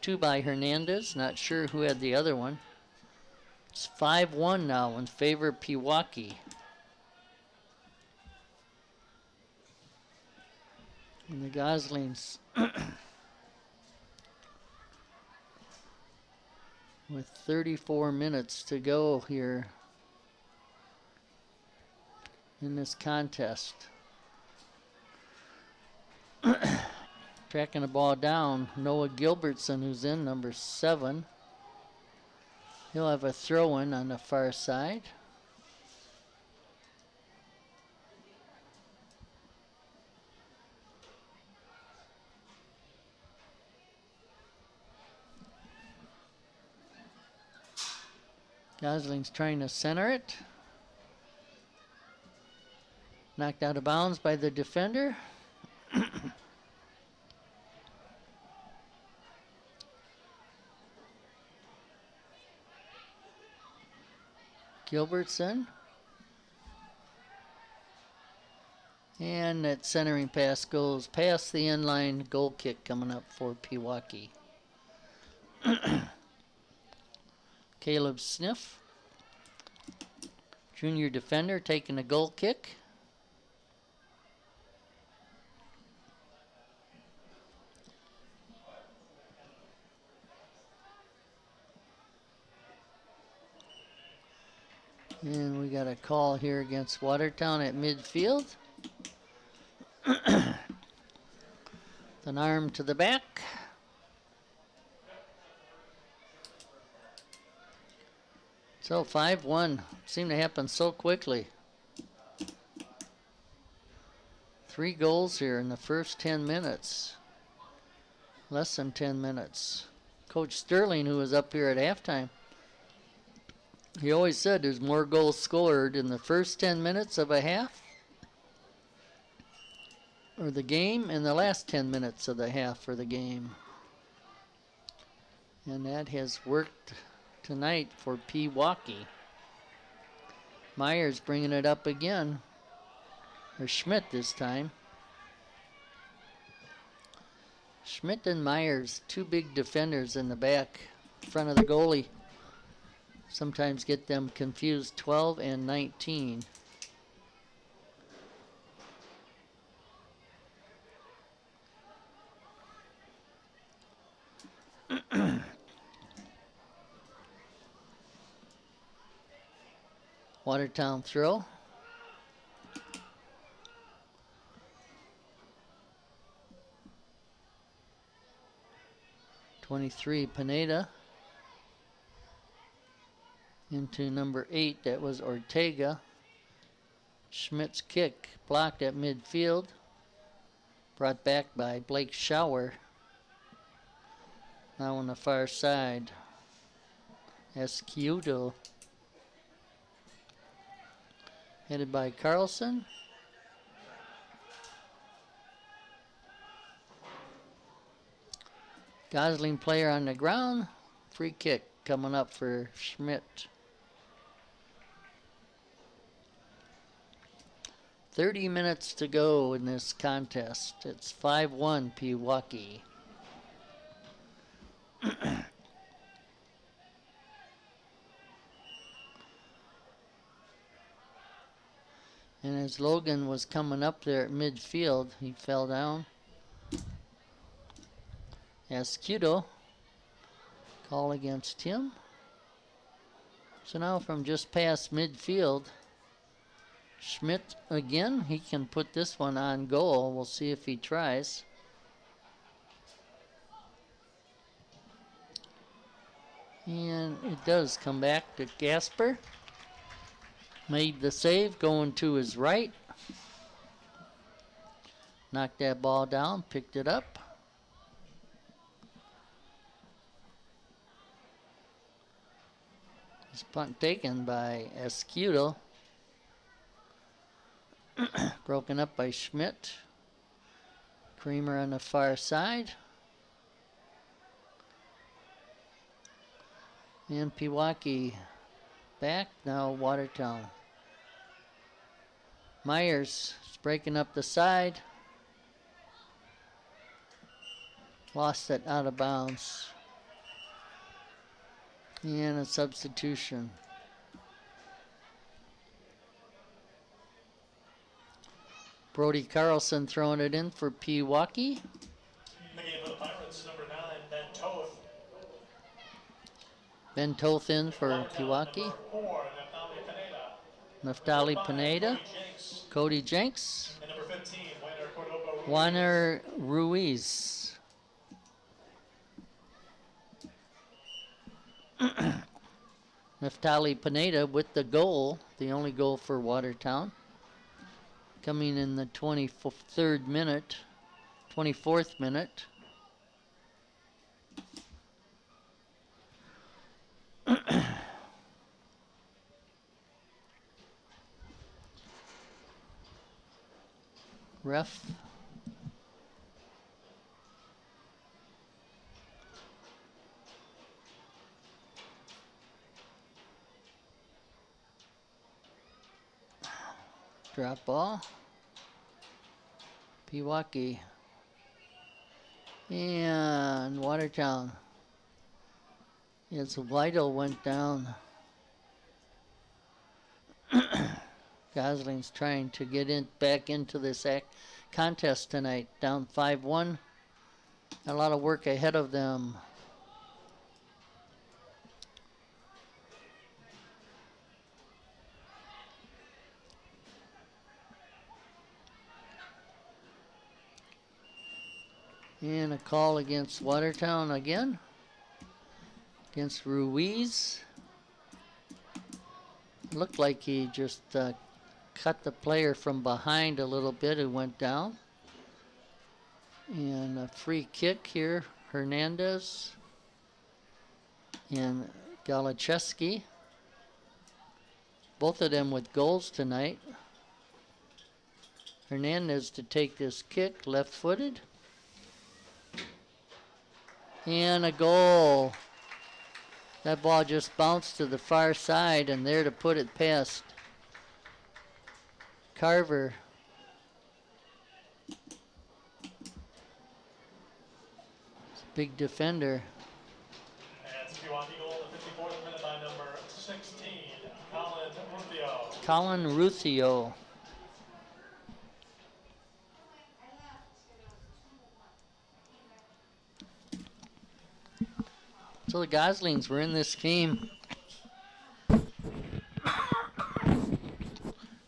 2 by Hernandez, not sure who had the other one. It's 5-1 now in favor of Pewaukee. And the Goslings with 34 minutes to go here in this contest. Tracking the ball down, Noah Gilbertson, who's in number 7. He'll have a throw-in on the far side. Gosling's trying to center it. Knocked out of bounds by the defender. Gilbertson. And that centering pass goes past the inline. Goal kick coming up for Pewaukee. Caleb Sniff, junior defender, taking a goal kick. And we got a call here against Watertown at midfield. An arm to the back. So 5-1 seemed to happen so quickly. 3 goals here in the first 10 minutes. Less than 10 minutes. Coach Sterling, who was up here at halftime, he always said there's more goals scored in the first 10 minutes of a half or the game and the last 10 minutes of the half for the game. And that has worked tonight for Pewaukee. Myers bringing it up again, or Schmidt this time. Schmidt and Myers, 2 big defenders in the back, front of the goalie. Sometimes get them confused, 12 and 19. Watertown throw. (23) Pineda into number 8. That was Ortega. Schmidt's kick blocked at midfield. Brought back by Blake Schauer. Now on the far side. Escudo. Headed by Carlson. Gosling player on the ground. Free kick coming up for Schmidt. 30 minutes to go in this contest. It's 5-1 Pewaukee. And as Logan was coming up there at midfield, he fell down. Escudo, call against him. So now from just past midfield, Schmidt again. He can put this one on goal. We'll see if he tries. And it does come back to Gasper. Made the save, going to his right. Knocked that ball down, picked it up. This punt taken by Escudo. Broken up by Schmidt. Creamer on the far side. And Pewaukee back, now Watertown. Myers is breaking up the side. Lost it out of bounds. And a substitution. Brody Carlson throwing it in for Pewaukee. In the game for the Pirates, number 9, Ben Toth. Ben Toth in for Pewaukee. Number 4, Naftali Pineda. Cody Jenks. And number 15, Juaner Cordoba Ruiz. Juaner Ruiz. Naftali Pineda with the goal, the only goal for Watertown. Coming in the 23rd minute, 24th minute. Ref. Drop ball. Pewaukee. And Watertown. Yes, Vital went down. Gosling's trying to get back into this contest tonight. Down 5-1. A lot of work ahead of them. And a call against Watertown again. Against Ruiz. Looked like he just cut the player from behind a little bit who went down. And a free kick here. Hernandez and Galacheski. Both of them with goals tonight. Hernandez to take this kick, left-footed. And a goal. That ball just bounced to the far side, and there to put it past Carver. Big defender. And Pewaukee goal in the 54th minute by number 16, Colin Rufio. Colin Ruthio. So the Goslings were in this game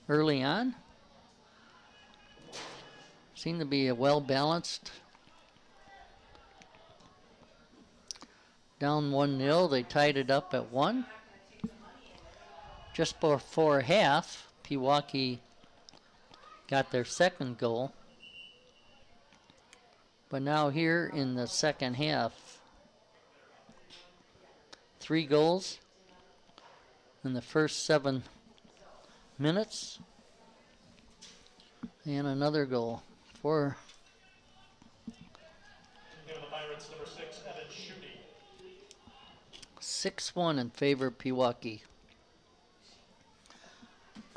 early on. Seemed to be a well-balanced. Down 1-0, they tied it up at 1. Just before half, Pewaukee got their second goal. But now here in the second half, 3 goals in the first 7 minutes. And another goal for Give the Pirates number 6, Evan Schutte. 6-1 in favor of Pewaukee.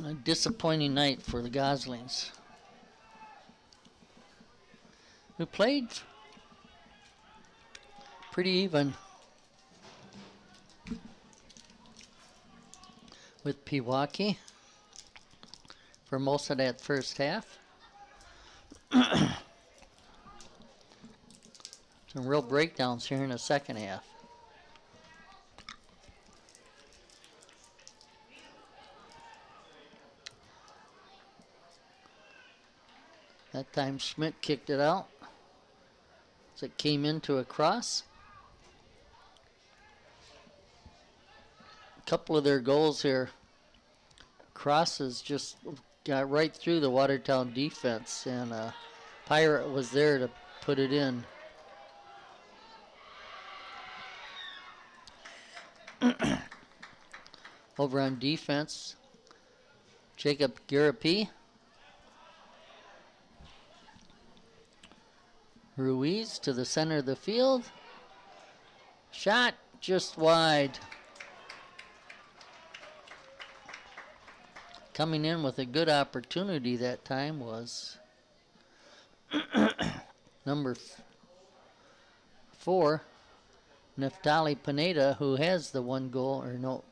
A disappointing night for the Goslings, who played pretty even with Pewaukee for most of that first half. Some real breakdowns here in the second half. That time Schmidt kicked it out as it came into a cross. A couple of their goals here, crosses just got right through the Watertown defense, and Pirate was there to put it in. Over on defense, Jacob Garapi. Ruiz to the center of the field. Shot just wide. Coming in with a good opportunity that time was number 4, Neftali Pineda, who has the one goal, or no,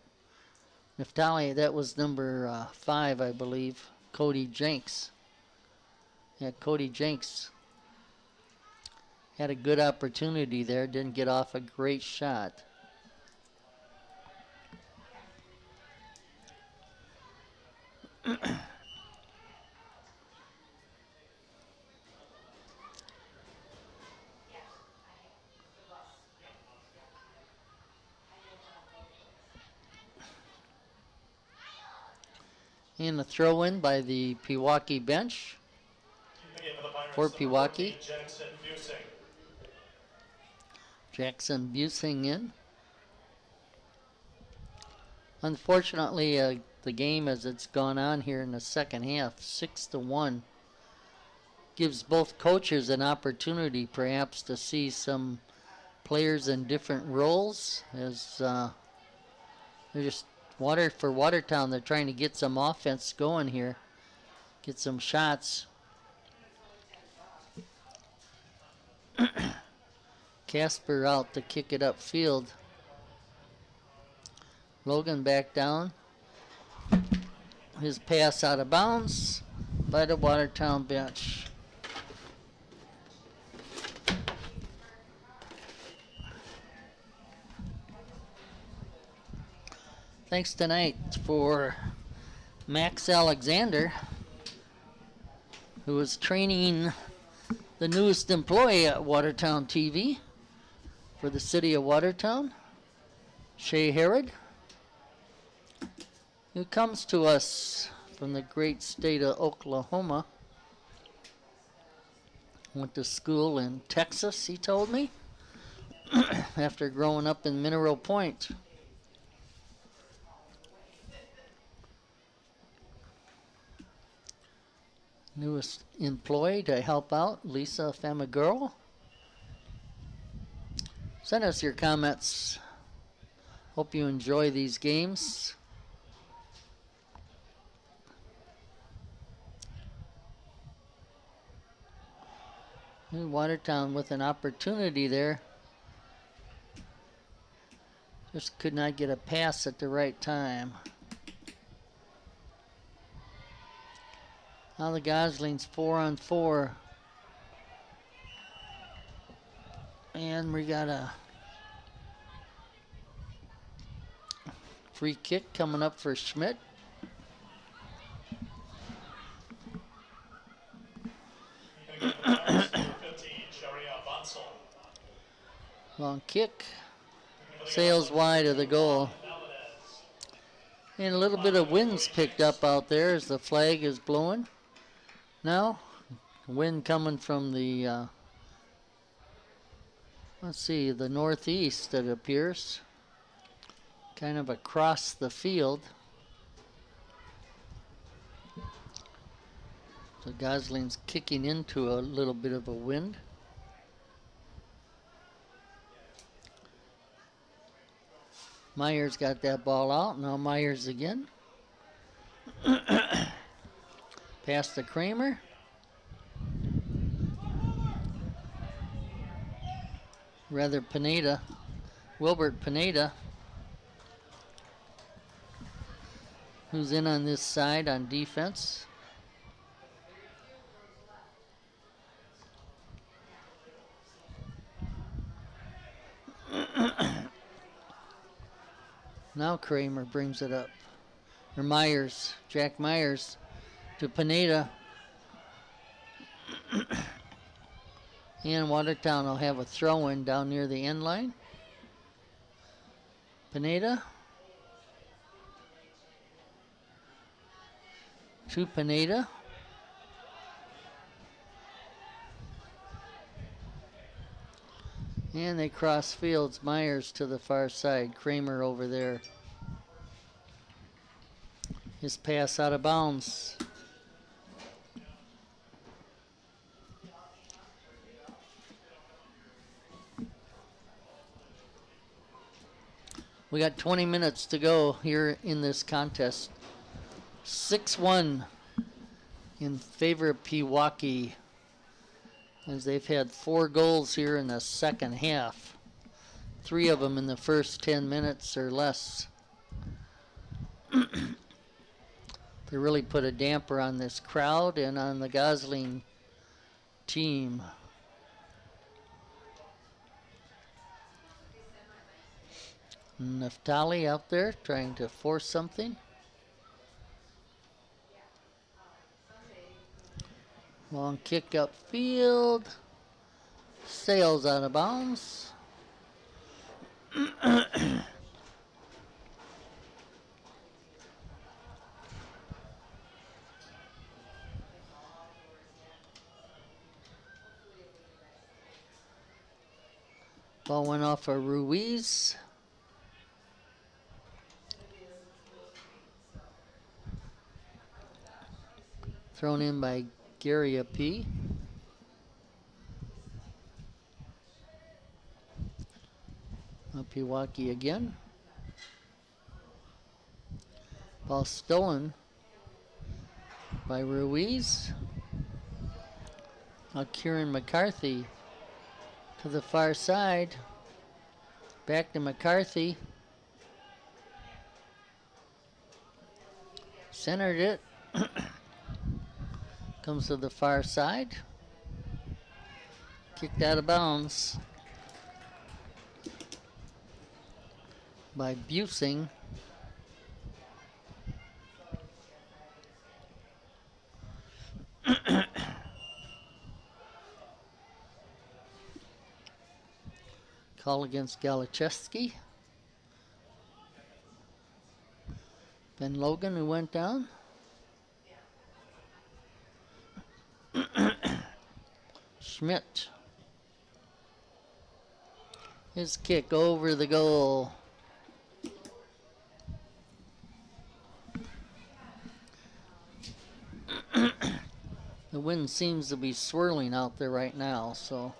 Neftali, that was number 5, I believe, Cody Jenks. Yeah, Cody Jenks had a good opportunity there, didn't get off a great shot. And a throw in by the Pewaukee bench for Pewaukee. Jackson Busing in. Unfortunately, the game as it's gone on here in the second half, 6-1, gives both coaches an opportunity perhaps to see some players in different roles, as they're just for Watertown, they're trying to get some offense going here, get some shots. Casper out to kick it upfield. Logan back down. His pass out of bounds by the Watertown bench. Thanks tonight for Max Alexander, who is training the newest employee at Watertown TV for the city of Watertown, Shea Harrod, who comes to us from the great state of Oklahoma. Went to school in Texas, he told me, after growing up in Mineral Point. Newest employee to help out, Lisa Famagirl. Send us your comments. Hope you enjoy these games. New Watertown with an opportunity there. Just could not get a pass at the right time. Now the Goslings 4-on-4. And we got a free kick coming up for Schmidt. Long kick. Sails wide of the goal. And a little bit of wind's picked up out there as the flag is blowing. Now, wind coming from the, let's see, the northeast, it appears. Kind of across the field. So Gosling's kicking into a little bit of a wind. Myers got that ball out. Now Myers again. Pass to Kramer. Rather Pineda. Wilbert Pineda, who's in on this side on defense. Now Kramer brings it up. Or Myers, Jack Myers to Pineda. And Watertown will have a throw-in down near the end line. Pineda. To Pineda. And they cross fields. Myers to the far side. Kramer over there. His pass out of bounds. We got 20 minutes to go here in this contest. 6-1 in favor of Pewaukee, as they've had 4 goals here in the second half. 3 of them in the first 10 minutes or less. They really put a damper on this crowd and on the Gosling team. Naftali out there trying to force something. Long kick upfield. Sails out of bounds. Ball went off of Ruiz. Thrown in by Gary P. Pewaukee again. Ball stolen by Ruiz. Now Kieran McCarthy to the far side. Back to McCarthy. Centered it. Comes to the far side. Kicked out of bounds by Busing. Call against Galacheski. Ben Logan, who went down. Schmidt. His kick over the goal. The wind seems to be swirling out there right now, so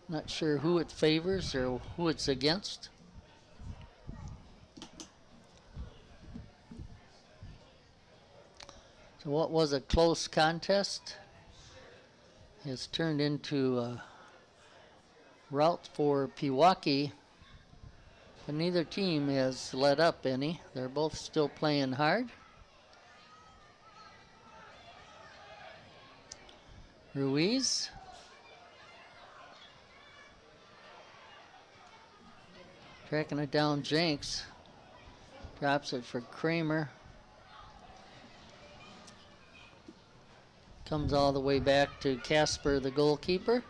not sure who it favors or who it's against. So what was a close contest has turned into a rout for Pewaukee, but neither team has let up any. They're both still playing hard. Ruiz. Tracking it down, Jenks. Drops it for Kramer. Comes all the way back to Casper, the goalkeeper.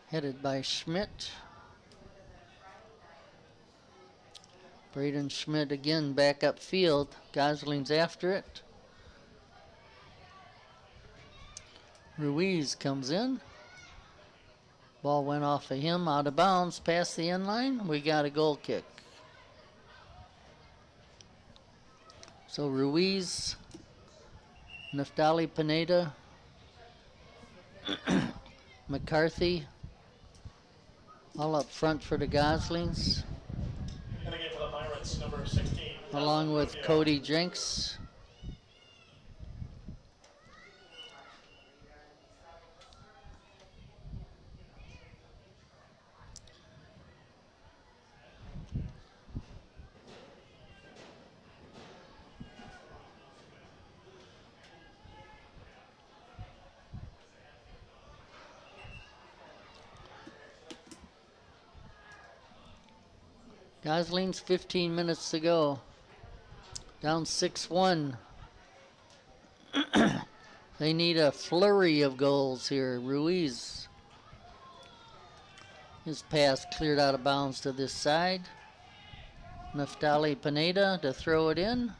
Headed by Schmidt. Braden Schmidt again back upfield. Gosling's after it. Ruiz comes in. Ball went off of him, out of bounds, past the end line. We got a goal kick. So Ruiz, Naftali Pineda, McCarthy, all up front for the Goslings. And again for the Pirates, number 16. Along with Cody Jenks. Gosling's 15 minutes to go. Down 6-1. They need a flurry of goals here. Ruiz. His pass cleared out of bounds to this side. Naftali Pineda to throw it in.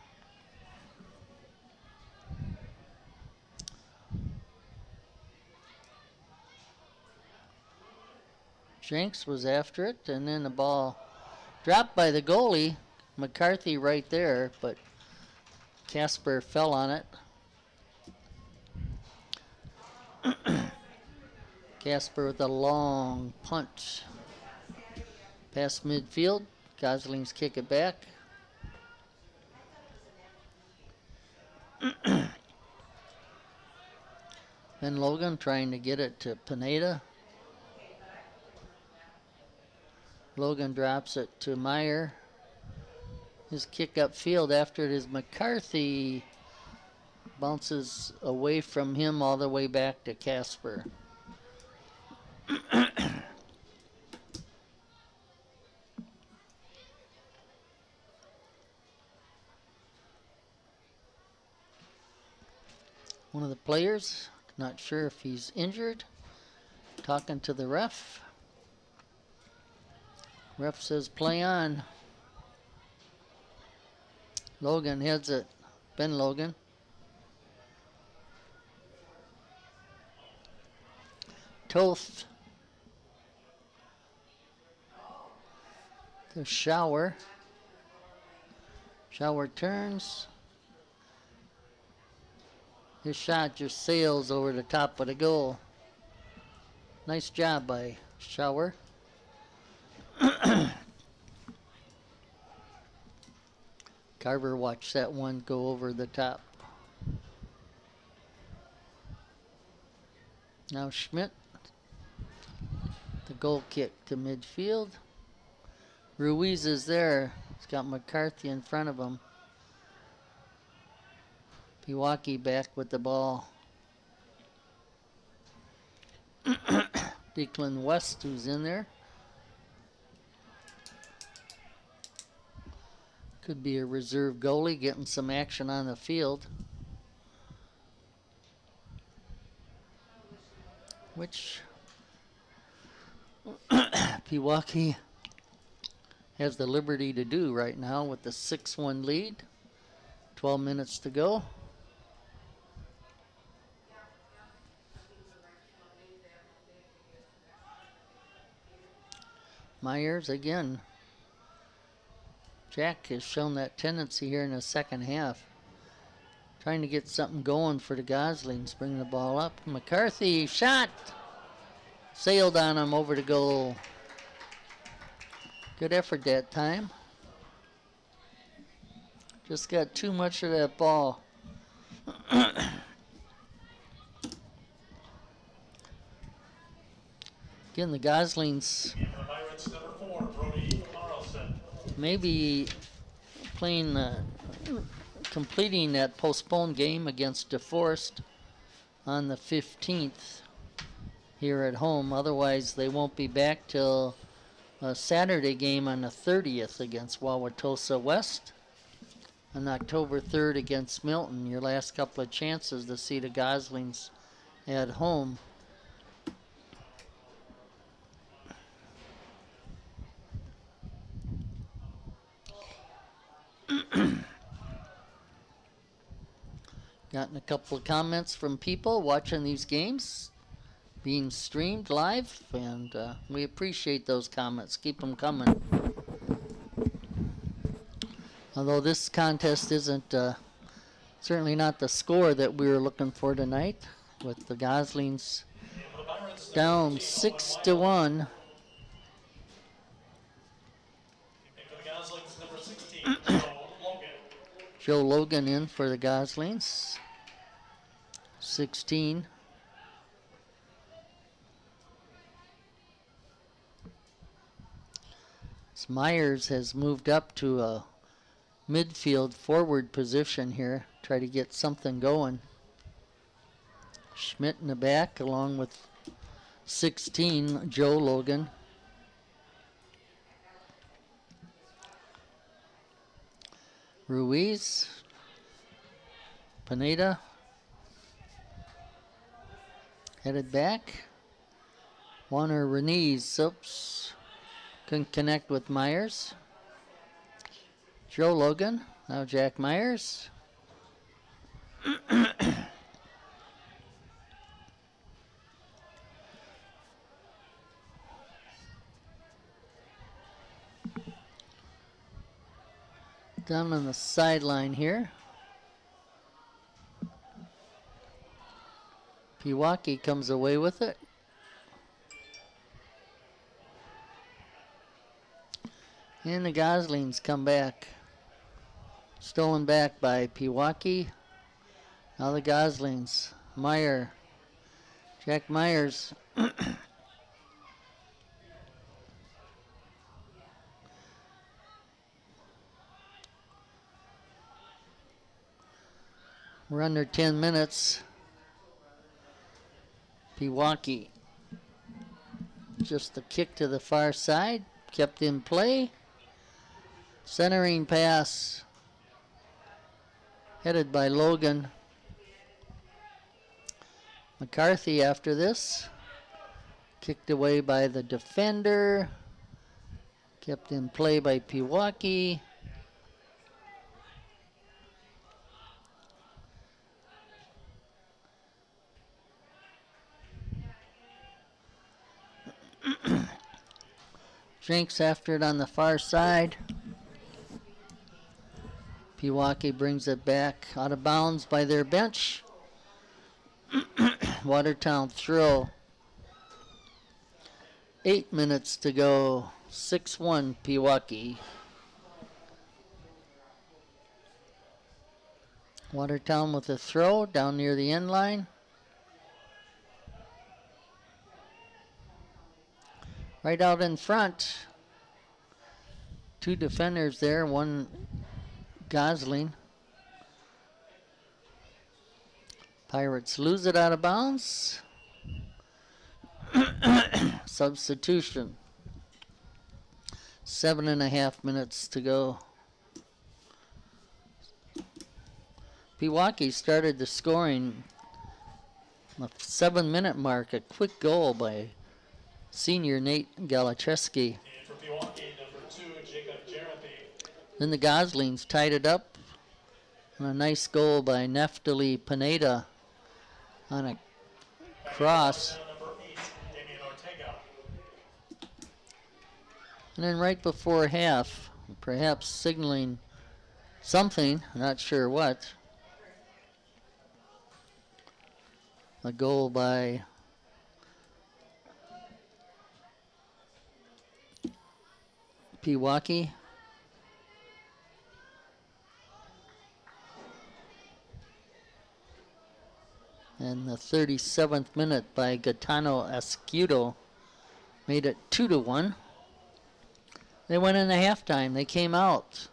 Jenks was after it, and then the ball dropped by the goalie. McCarthy right there, but Casper fell on it. Casper with a long punch. Past midfield. Goslings kick it back. Ben Logan trying to get it to Pineda. Logan drops it to Meyer. His kick upfield after it is McCarthy. Bounces away from him all the way back to Casper. One of the players, not sure if he's injured, talking to the ref. Ref says play on. Logan heads it. Ben Logan. Toth. The Shower. Shower turns. His shot just sails over the top of the goal. Nice job by Shower. Carver watched that one go over the top. Now Schmidt. The goal kick to midfield. Ruiz is there. He's got McCarthy in front of him. Pewaukee back with the ball. Declan West, who's in there. Could be a reserve goalie getting some action on the field. Which Pewaukee has the liberty to do right now with the 6-1 lead. 12 minutes to go. Myers again. Jack has shown that tendency here in the second half. Trying to get something going for the Goslings. Bring the ball up. McCarthy shot. Sailed on him over the goal. Good effort that time. Just got too much of that ball. Again, the Goslings maybe playing, completing that postponed game against DeForest on the 15th here at home. Otherwise, they won't be back till a Saturday game on the 30th against Wauwatosa West. On October 3rd against Milton. Your last couple of chances to see the Goslings at home. Gotten a couple of comments from people watching these games being streamed live, and we appreciate those comments. Keep them coming. Although this contest isn't certainly not the score that we were looking for tonight, with the Goslings down 6-1. Joe Logan in for the Goslings. 16. Myers has moved up to a midfield forward position here. Try to get something going. Schmidt in the back along with 16, Joe Logan. Ruiz. Pineda. Headed back. Warner Renese. Oops. Couldn't connect with Myers. Joe Logan. Now Jack Myers. Down on the sideline here. Pewaukee comes away with it. And the Goslings come back. Stolen back by Pewaukee. Now the Goslings. Meyer. Jack Myers. We're under 10 minutes. Pewaukee. Just a kick to the far side. Kept in play. Centering pass. Headed by Logan. McCarthy after this. Kicked away by the defender. Kept in play by Pewaukee. Jenks after it on the far side. Pewaukee brings it back out of bounds by their bench. Watertown throw. 8 minutes to go. 6-1 Pewaukee. Watertown with a throw down near the end line. Right out in front. 2 defenders there, 1 Gosling. Pirates lose it out of bounds. Substitution. 7.5 minutes to go. Pewaukee started the scoring. A 7-minute mark, a quick goal by senior Nate Galacheski. And for Pewaukee, number 2, Jacob Jeremy. Then the Goslings tied it up. And a nice goal by Neftali Pineda on a cross. Number 8, Damian Ortega. And then right before half, perhaps signaling something, not sure what, a goal by Pewaukee. And the 37th minute by Gaetano Escudo made it 2-1. They went into halftime. They came out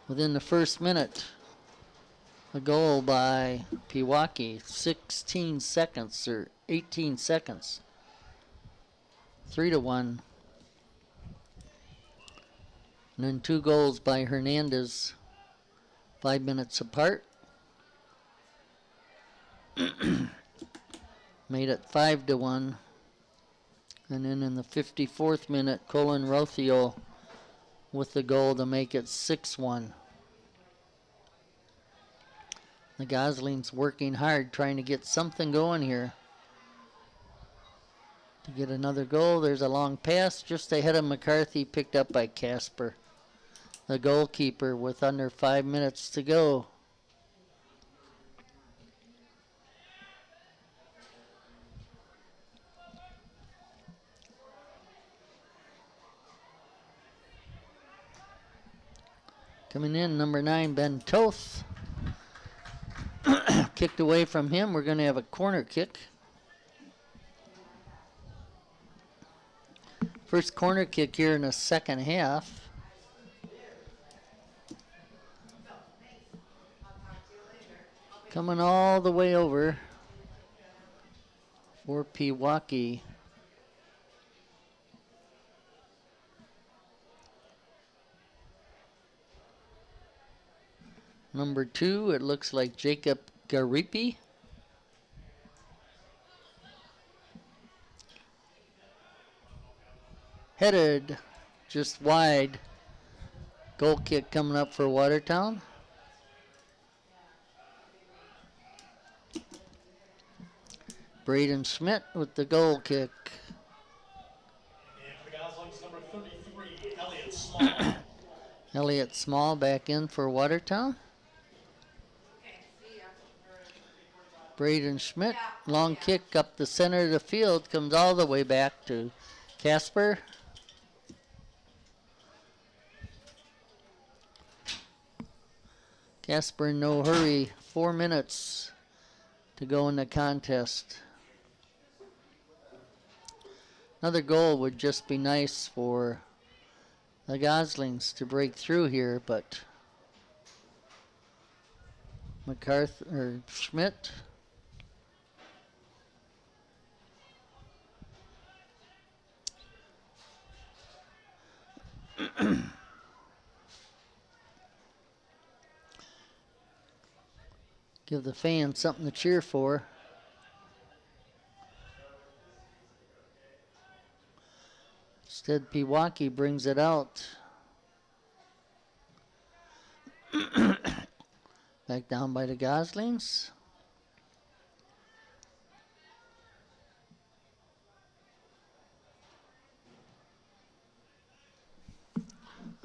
within the first minute. A goal by Pewaukee, 16 seconds or 18 seconds. 3-1. And then 2 goals by Hernandez, 5 minutes apart. Made it 5-1. And then in the 54th minute, Colin Rothio with the goal to make it 6-1. The Goslings working hard, trying to get something going here. To get another goal, there's a long pass just ahead of McCarthy, picked up by Casper, the goalkeeper, with under 5 minutes to go. Coming in, number 9, Ben Toth. Kicked away from him. We're going to have a corner kick. First corner kick here in the second half. Coming all the way over for Pewaukee. Number 2, it looks like Jacob Garipi. Headed just wide. Goal kick coming up for Watertown. Braden Schmidt with the goal kick. And for the Goslings, number 33, Elliott Small. Elliott Small back in for Watertown. Braden Schmidt, long kick up the center of the field, comes all the way back to Casper. Casper in no hurry, 4 minutes to go in the contest. Another goal would just be nice for the Goslings to break through here, but McCarthy or Schmidt. Give the fans something to cheer for. Instead, Pewaukee brings it out. Back down by the Goslings.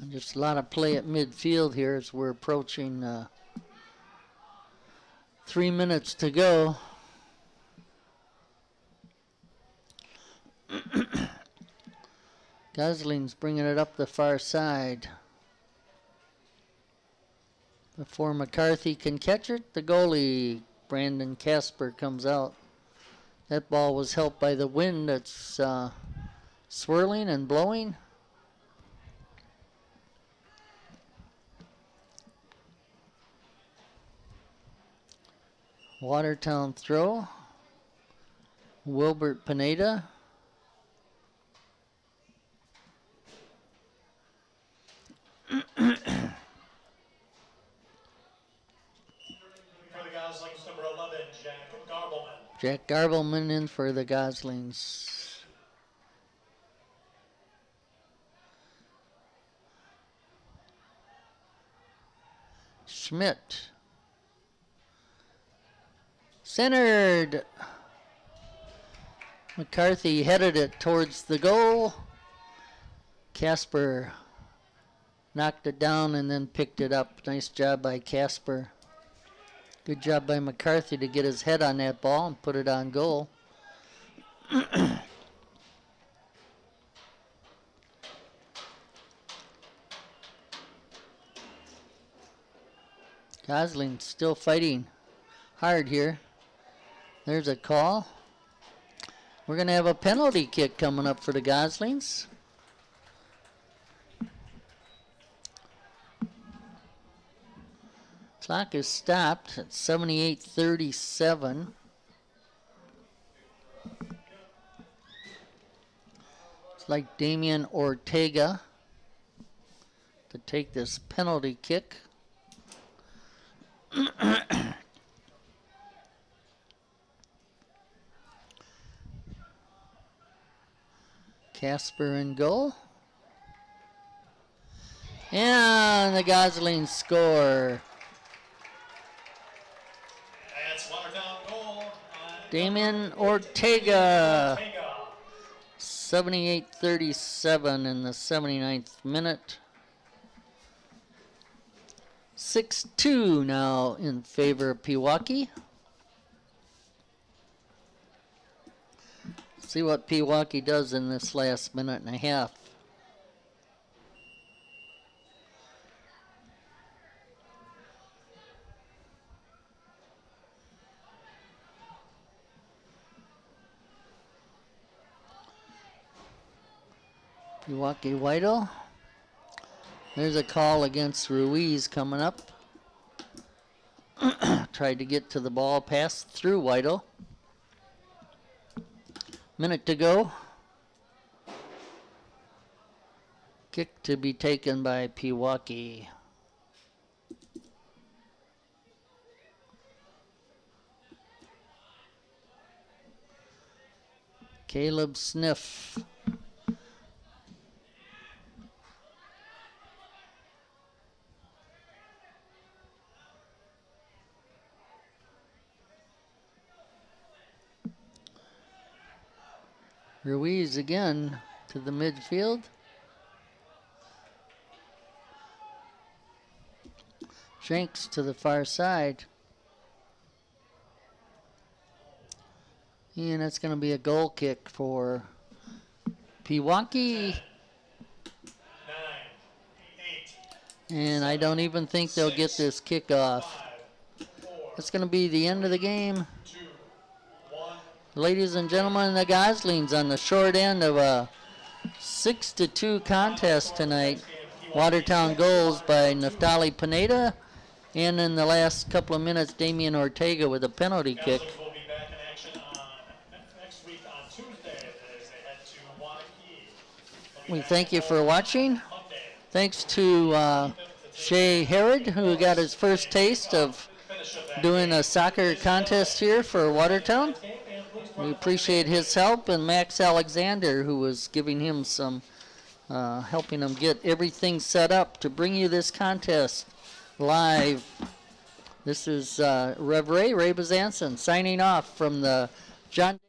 And just a lot of play at midfield here as we're approaching 3 minutes to go. Gosling's bringing it up the far side. Before McCarthy can catch it, the goalie, Brandon Casper, comes out. That ball was helped by the wind that's swirling and blowing. Watertown throw. Wilbert Pineda. Number 11, Jack Garbleman. Jack Garbleman in for the Goslings. Schmidt. Centered. McCarthy headed it towards the goal. Casper knocked it down and then picked it up. Nice job by Casper. Good job by McCarthy to get his head on that ball and put it on goal. Gosling still fighting hard here. There's a call. We're going to have a penalty kick coming up for the Goslings. Clock is stopped at 78:37. It's like Damian Ortega to take this penalty kick. Casper in goal. And the Goslings score. Damian Ortega, 78:37 in the 79th minute. 6-2 now in favor of Pewaukee. See what Pewaukee does in this last minute and a half. Pewaukee Whittle. There's a call against Ruiz coming up. Tried to get to the ball, passed through Whittle. Minute to go. Kick to be taken by Pewaukee. Caleb Sniff. Ruiz again to the midfield. Jenks to the far side. And that's going to be a goal kick for Pewaukee. 9, 8, And I don't even think they'll get this kickoff. 5, 4, That's going to be the end of the game. 2, 1. Ladies and gentlemen, the Goslings on the short end of a 6-2 contest tonight. Watertown goals by Naftali Pineda, and in the last couple of minutes, Damian Ortega with a penalty kick. Goslings will be back in action next week on Tuesday as they head to Watertown. We thank you for watching. Monday. Thanks to Shea Harrod, who got his first taste of doing a soccer contest here for Watertown. We appreciate his help, and Max Alexander, who was giving him some, helping him get everything set up to bring you this contest live. This is Ray Bezanson, signing off from the John